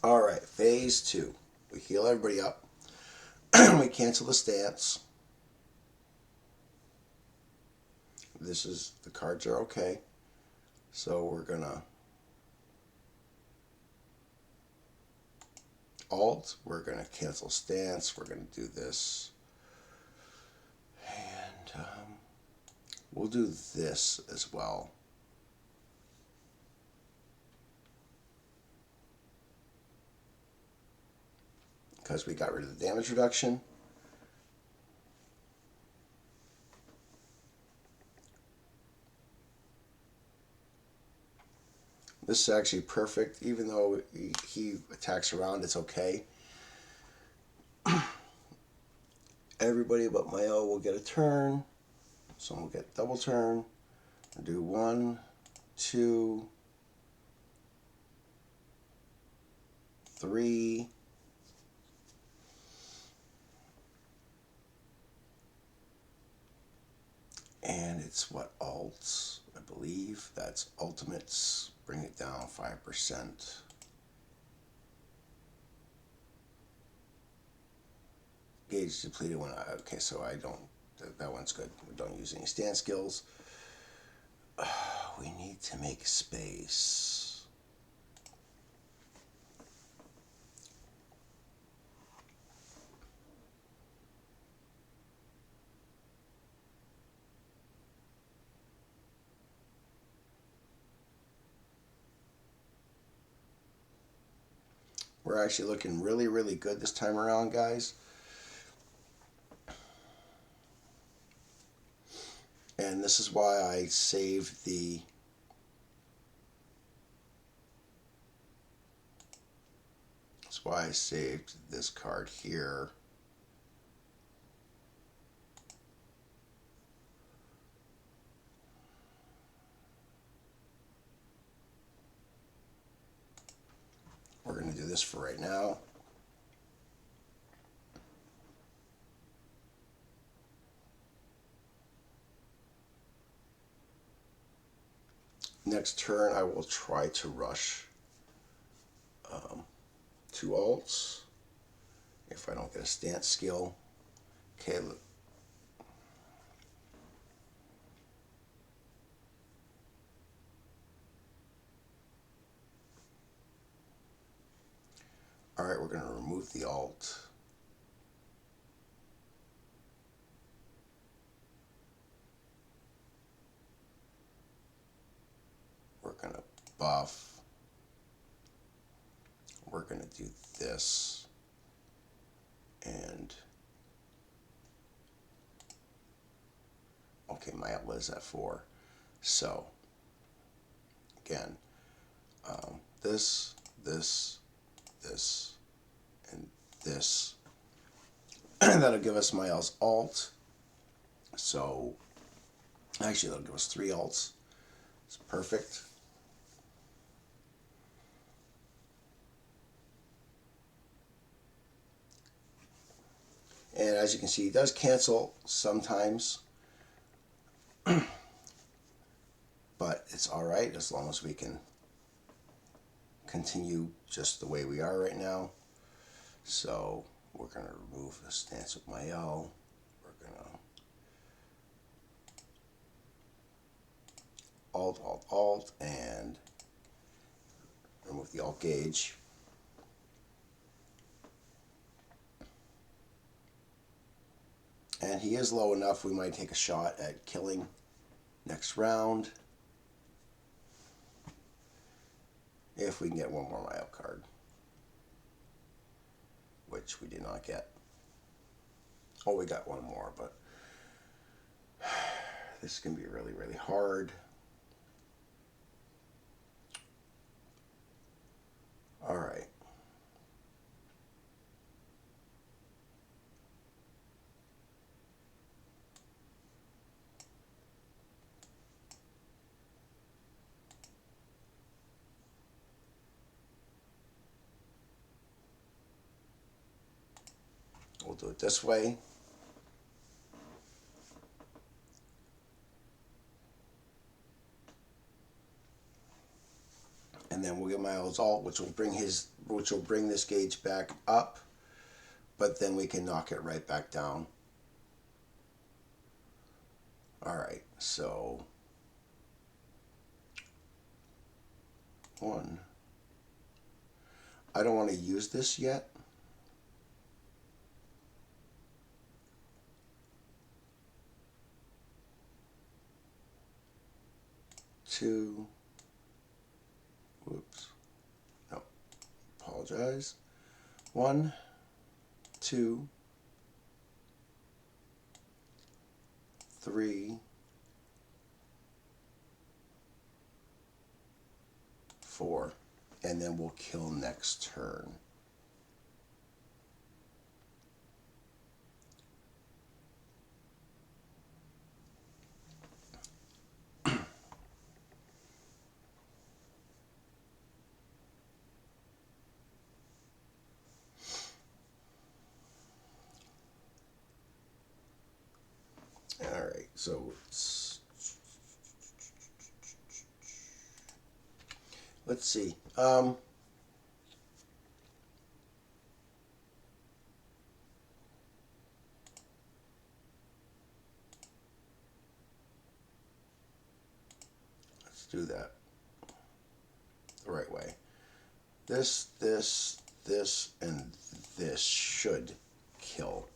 All right, phase 2. We heal everybody up. We cancel the stance. The cards are okay. So we're gonna alt, we're gonna cancel stance, we're gonna do this, we'll do this as well. Because we got rid of the damage reduction. This is actually perfect, even though he attacks around, it's okay. Everybody but Mael will get a turn. Someone will get double turn. I'll do 1, 2, 3. And it's what, alts, I believe. That's ultimates. Bring it down 5%. Gauge depleted when okay, so I don't, that one's good. We don't use any stand skills. We need to make space. We're actually looking really, really good this time around, guys. And this is why I saved the this card here. We're going to do this for right now. Next turn, I will try to rush 2 alts. If I don't get a stance skill. Okay, look. All right, we're going to remove the alt. We're going to buff. We're going to do this. And okay, my outlet is at 4. So again, this, and this. That'll give us Mael's alt. So actually, that'll give us 3 alts. It's perfect. And as you can see, he does cancel sometimes. But it's alright as long as we can continue just the way we are right now. So we're going to remove the stance with Mael. We're going to alt, and remove the alt gauge. And he is low enough, we might take a shot at killing next round. If we can get one more Mael card. Which we did not get. Oh, we got one more, but this is going to be really, really hard. All right. We'll do it this way. And then we'll get Mael's alt, which will bring this gauge back up, but then we can knock it right back down. All right, so 1. I don't want to use this yet. apologize. 1, 2, 3, 4, and then we'll kill next turn. Alright, so let's see. Let's do that the right way. This, and this should kill.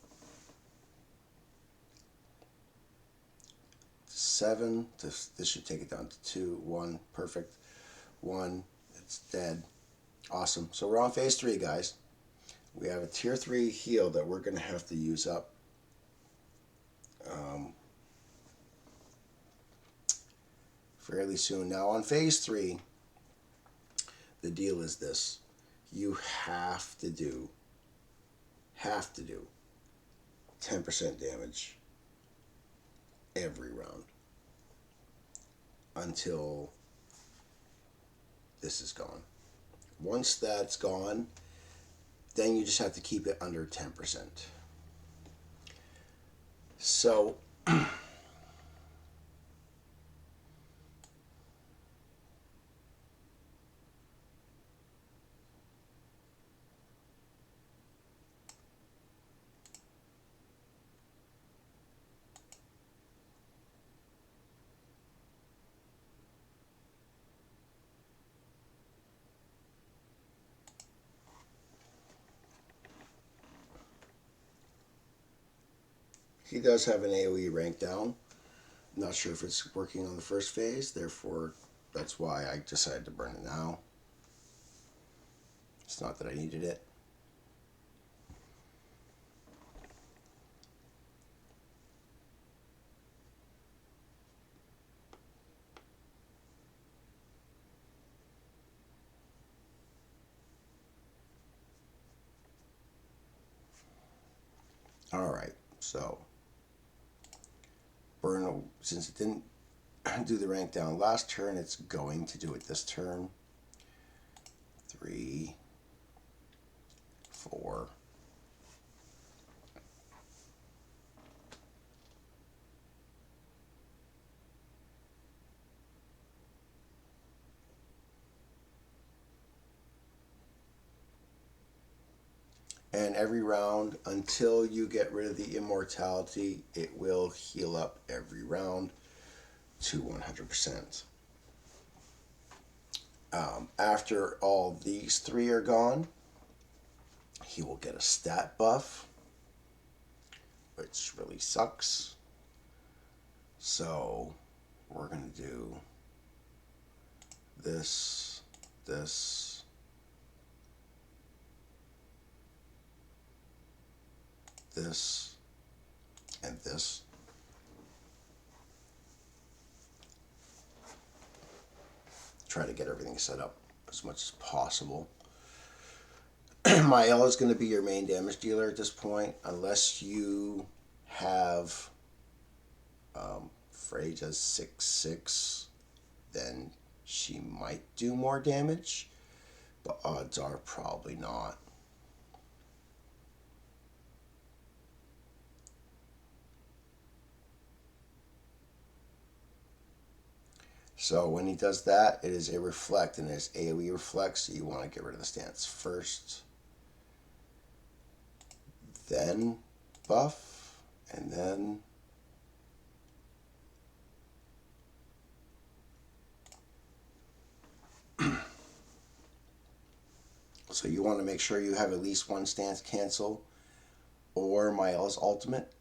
7. This should take it down to 2. 1. Perfect. 1. It's dead. Awesome. So we're on phase 3, guys. We have a tier 3 heal that we're going to have to use up. Fairly soon. Now on phase 3, the deal is this. You have to do 10% damage every round until this is gone. Once that's gone, then you just have to keep it under 10%. So he does have an AoE rank down. I'm not sure if it's working on the first phase, therefore that's why I decided to burn it now. It's not that I needed it. Alright, so burn, since it didn't do the rank down last turn, it's going to do it this turn. 3, 4, and every round until you get rid of the immortality, it will heal up every round to 100%. After all these 3 are gone, he will get a stat buff, which really sucks. So we're going to do this, this, this, and this. Try to get everything set up as much as possible. Mael is going to be your main damage dealer at this point, unless you have Frey does 6/6, then she might do more damage, but odds are probably not. So when he does that, it is a reflect, and it's AoE reflect, so you want to get rid of the stance first, then buff, and then so you want to make sure you have at least one stance cancel or Mael's ultimate.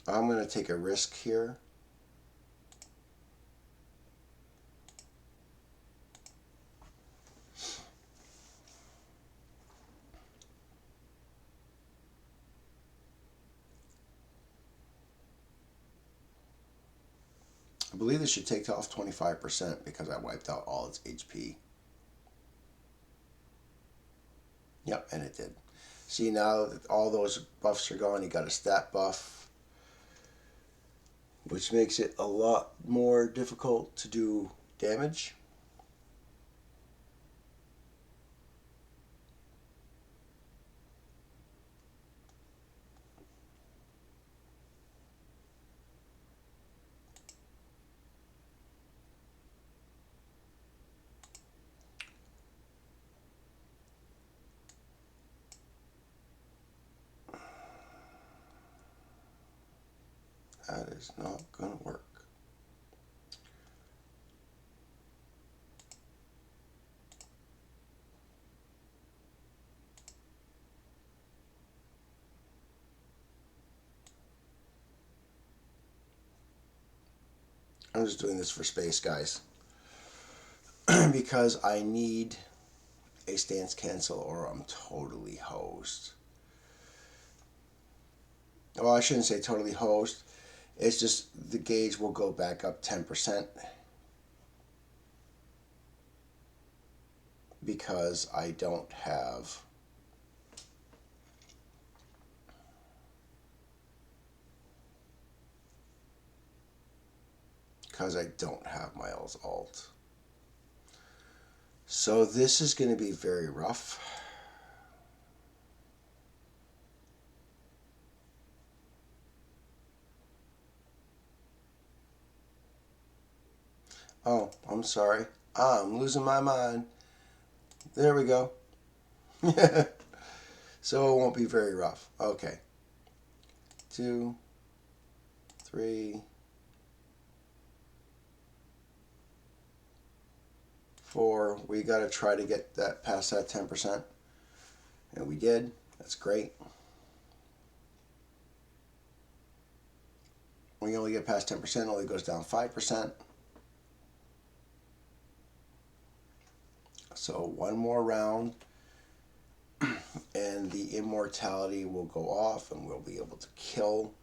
I'm going to take a risk here. I believe this should take off 25% because I wiped out all its HP. Yep, and it did. See, now that all those buffs are gone, you got a stat buff, which makes it a lot more difficult to do damage. That is not going to work. I'm just doing this for space, guys. Because I need a stance cancel or I'm totally hosed. Well, I shouldn't say totally hosed. It's just the gauge will go back up 10% because I don't have Miles alt. So this is going to be very rough. Oh, I'm sorry. I'm losing my mind. There we go. So it won't be very rough. Okay. 2, 3, 4. We got to try to get that past that 10%. And we did. That's great. When you only get past 10%, it only goes down 5%. So one more round and the immortality will go off and we'll be able to kill.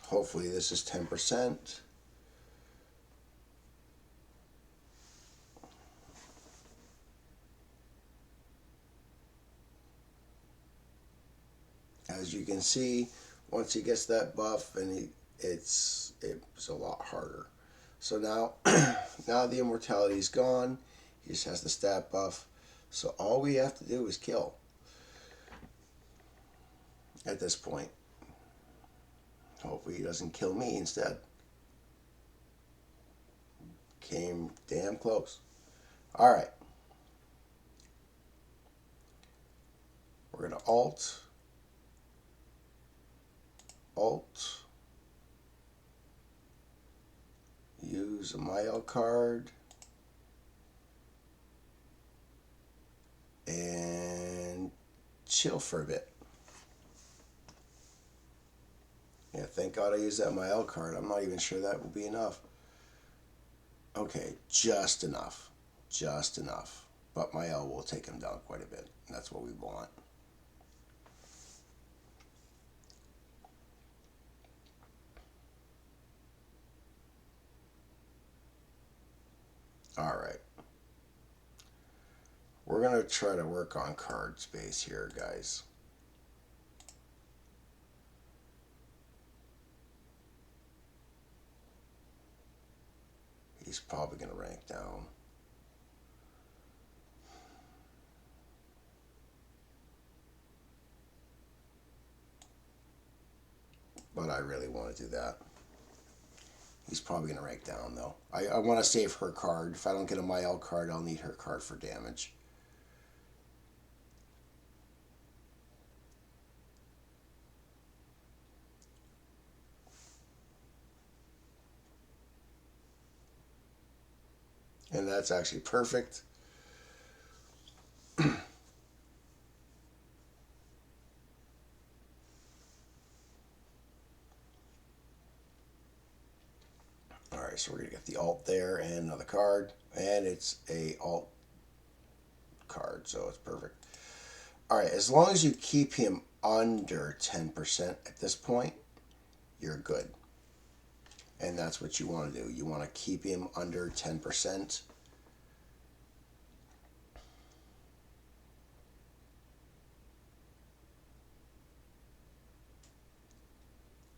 Hopefully this is 10%. As you can see, once he gets that buff, and it's a lot harder. So now, now the immortality is gone. He just has the stat buff. So all we have to do is kill at this point. Hopefully he doesn't kill me instead. Came damn close. All right. We're going to alt, use a Mael card, and chill for a bit. Yeah, thank God I used that Mael card. I'm not even sure that will be enough. Okay, just enough. Just enough. But Mael will take him down quite a bit. That's what we want. All right. We're going to try to work on card space here, guys. He's probably going to rank down. But I really want to do that. He's probably going to rank down, though. I want to save her card. If I don't get a Mael card, I'll need her card for damage. And that's actually perfect. Alright, so we're going to get the alt there and another card. And it's a alt card, so it's perfect. Alright, as long as you keep him under 10% at this point, you're good. And that's what you want to do. You want to keep him under 10%.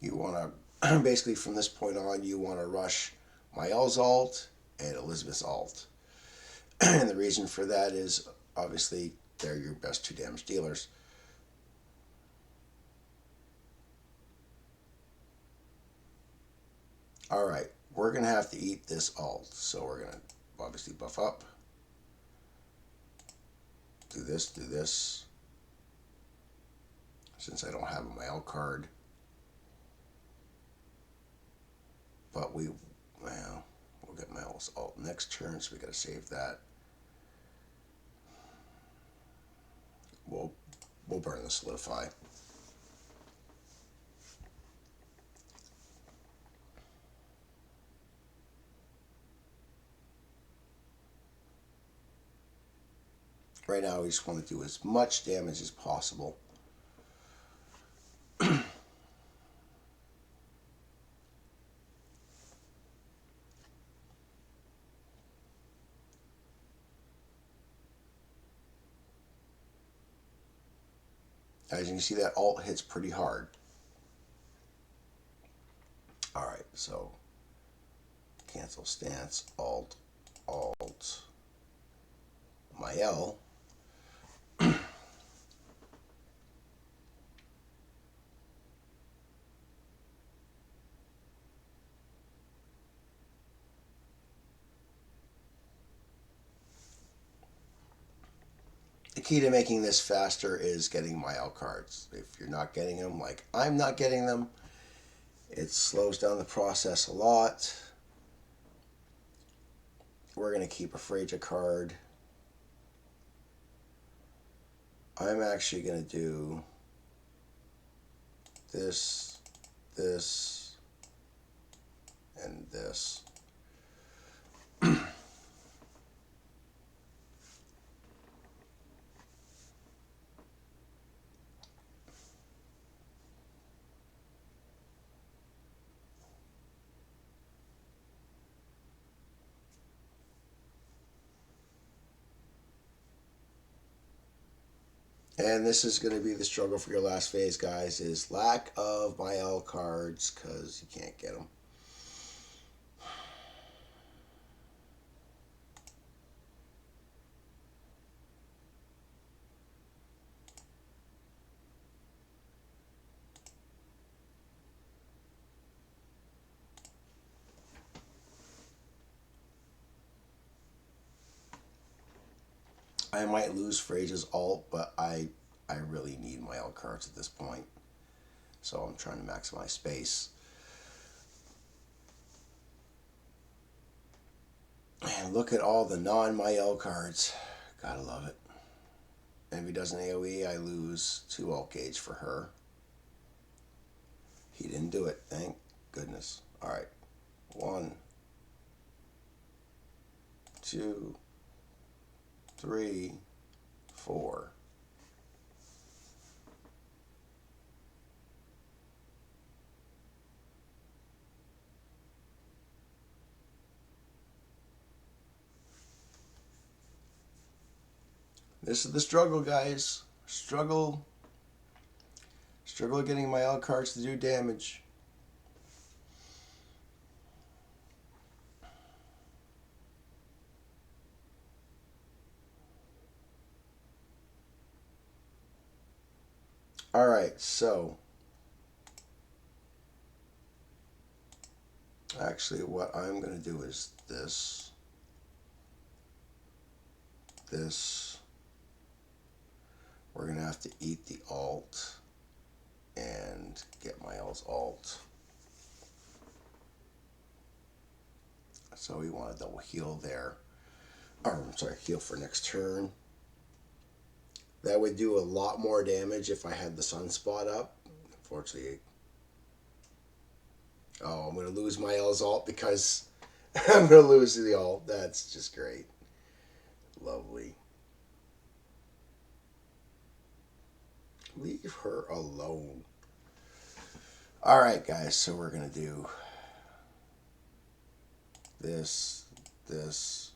You want to, basically from this point on, you want to rush Mael's alt and Elizabeth's alt. And the reason for that is, obviously, they're your best 2 damage dealers. Alright, we're going to have to eat this alt. So we're going to obviously buff up. Do this. Since I don't have a Mael card. But we'll get Mael's alt next turn, so we got to save that. We'll burn the solidify. Right now, we just want to do as much damage as possible. As you can see, that alt hits pretty hard. Alright, so cancel stance, alt, Mael. The key to making this faster is getting Mael cards. If you're not getting them, like I'm not getting them, it slows down the process a lot. We're going to keep a Freja card. I'm actually going to do this, and this. And this is going to be the struggle for your last phase, guys, is lack of Mael cards, because you can't get them. I might lose Freja's alt, but I really need Mael cards at this point. So I'm trying to maximize space. And look at all the non-Mael cards. Gotta love it. And if he does an AoE, I lose 2 alt gauge for her. He didn't do it, thank goodness. Alright. 1, 2, 3, 4. This is the struggle, guys. Struggle getting Mael cards to do damage. Alright, so actually what I'm going to do is this. We're going to have to eat the alt and get Mael's alt. So we want a double heal there. Or, I'm sorry, heal for next turn. That would do a lot more damage if I had the sunspot up. Unfortunately, oh, I'm going to lose my Elzalt because I'm going to lose the alt. That's just great. Lovely. Leave her alone. All right, guys, so we're going to do this, this,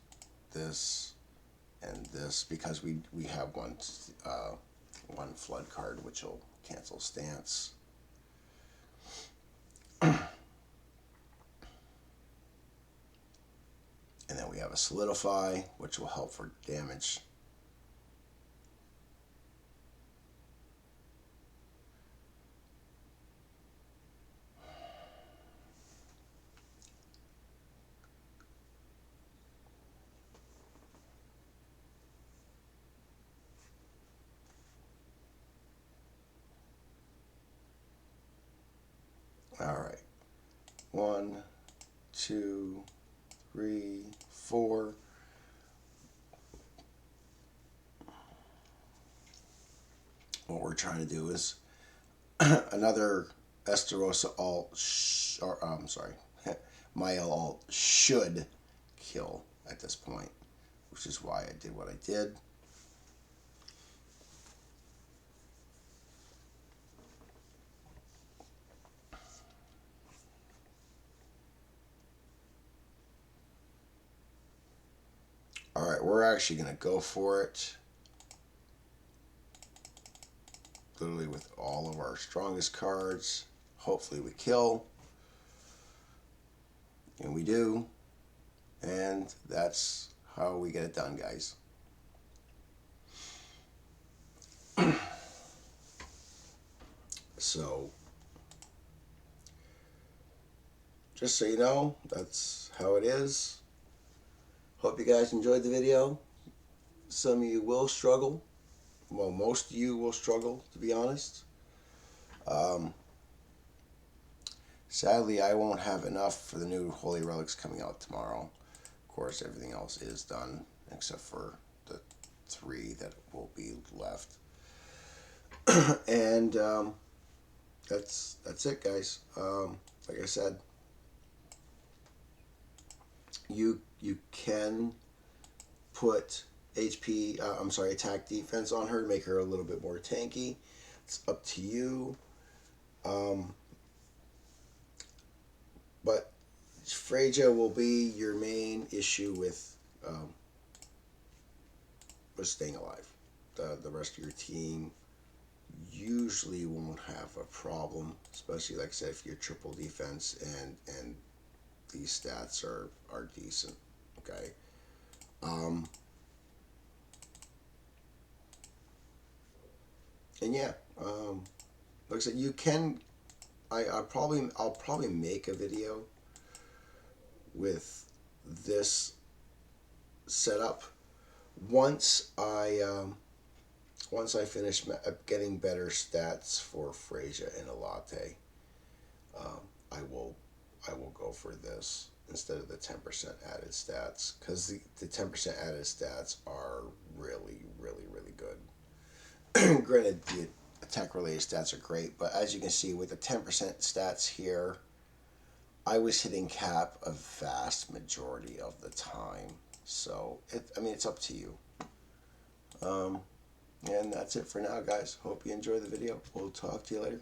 this, and this because we have one flood card which will cancel stance. And then we have a solidify which will help for damage. All right. 1, 2, 3, 4. What we're trying to do is another Esterosa alt, I'm sorry, Mael alt should kill at this point, which is why I did what I did. All right, we're actually going to go for it. Literally with all of our strongest cards. Hopefully we kill. And we do. And that's how we get it done, guys. So, just so you know, that's how it is. Hope you guys enjoyed the video. Some of you will struggle. Well, most of you will struggle, to be honest. Sadly, I won't have enough for the new Holy Relics coming out tomorrow. Of course, everything else is done, except for the 3 that will be left. And that's it, guys. Like I said, you can put attack defense on her to make her a little bit more tanky. It's up to you. But Freja will be your main issue with staying alive. The rest of your team usually won't have a problem, especially like I said, if you're triple defense and these stats are decent. Okay. And yeah, like I said, you can. I'll probably make a video with this setup once I finish getting better stats for Freja and Alate. I will go for this instead of the 10% added stats because the 10% added stats are really good. Granted, the attack related stats are great, but as you can see with the 10% stats here, I was hitting cap a vast majority of the time. So it's up to you. And that's it for now, guys. Hope you enjoy the video. We'll talk to you later.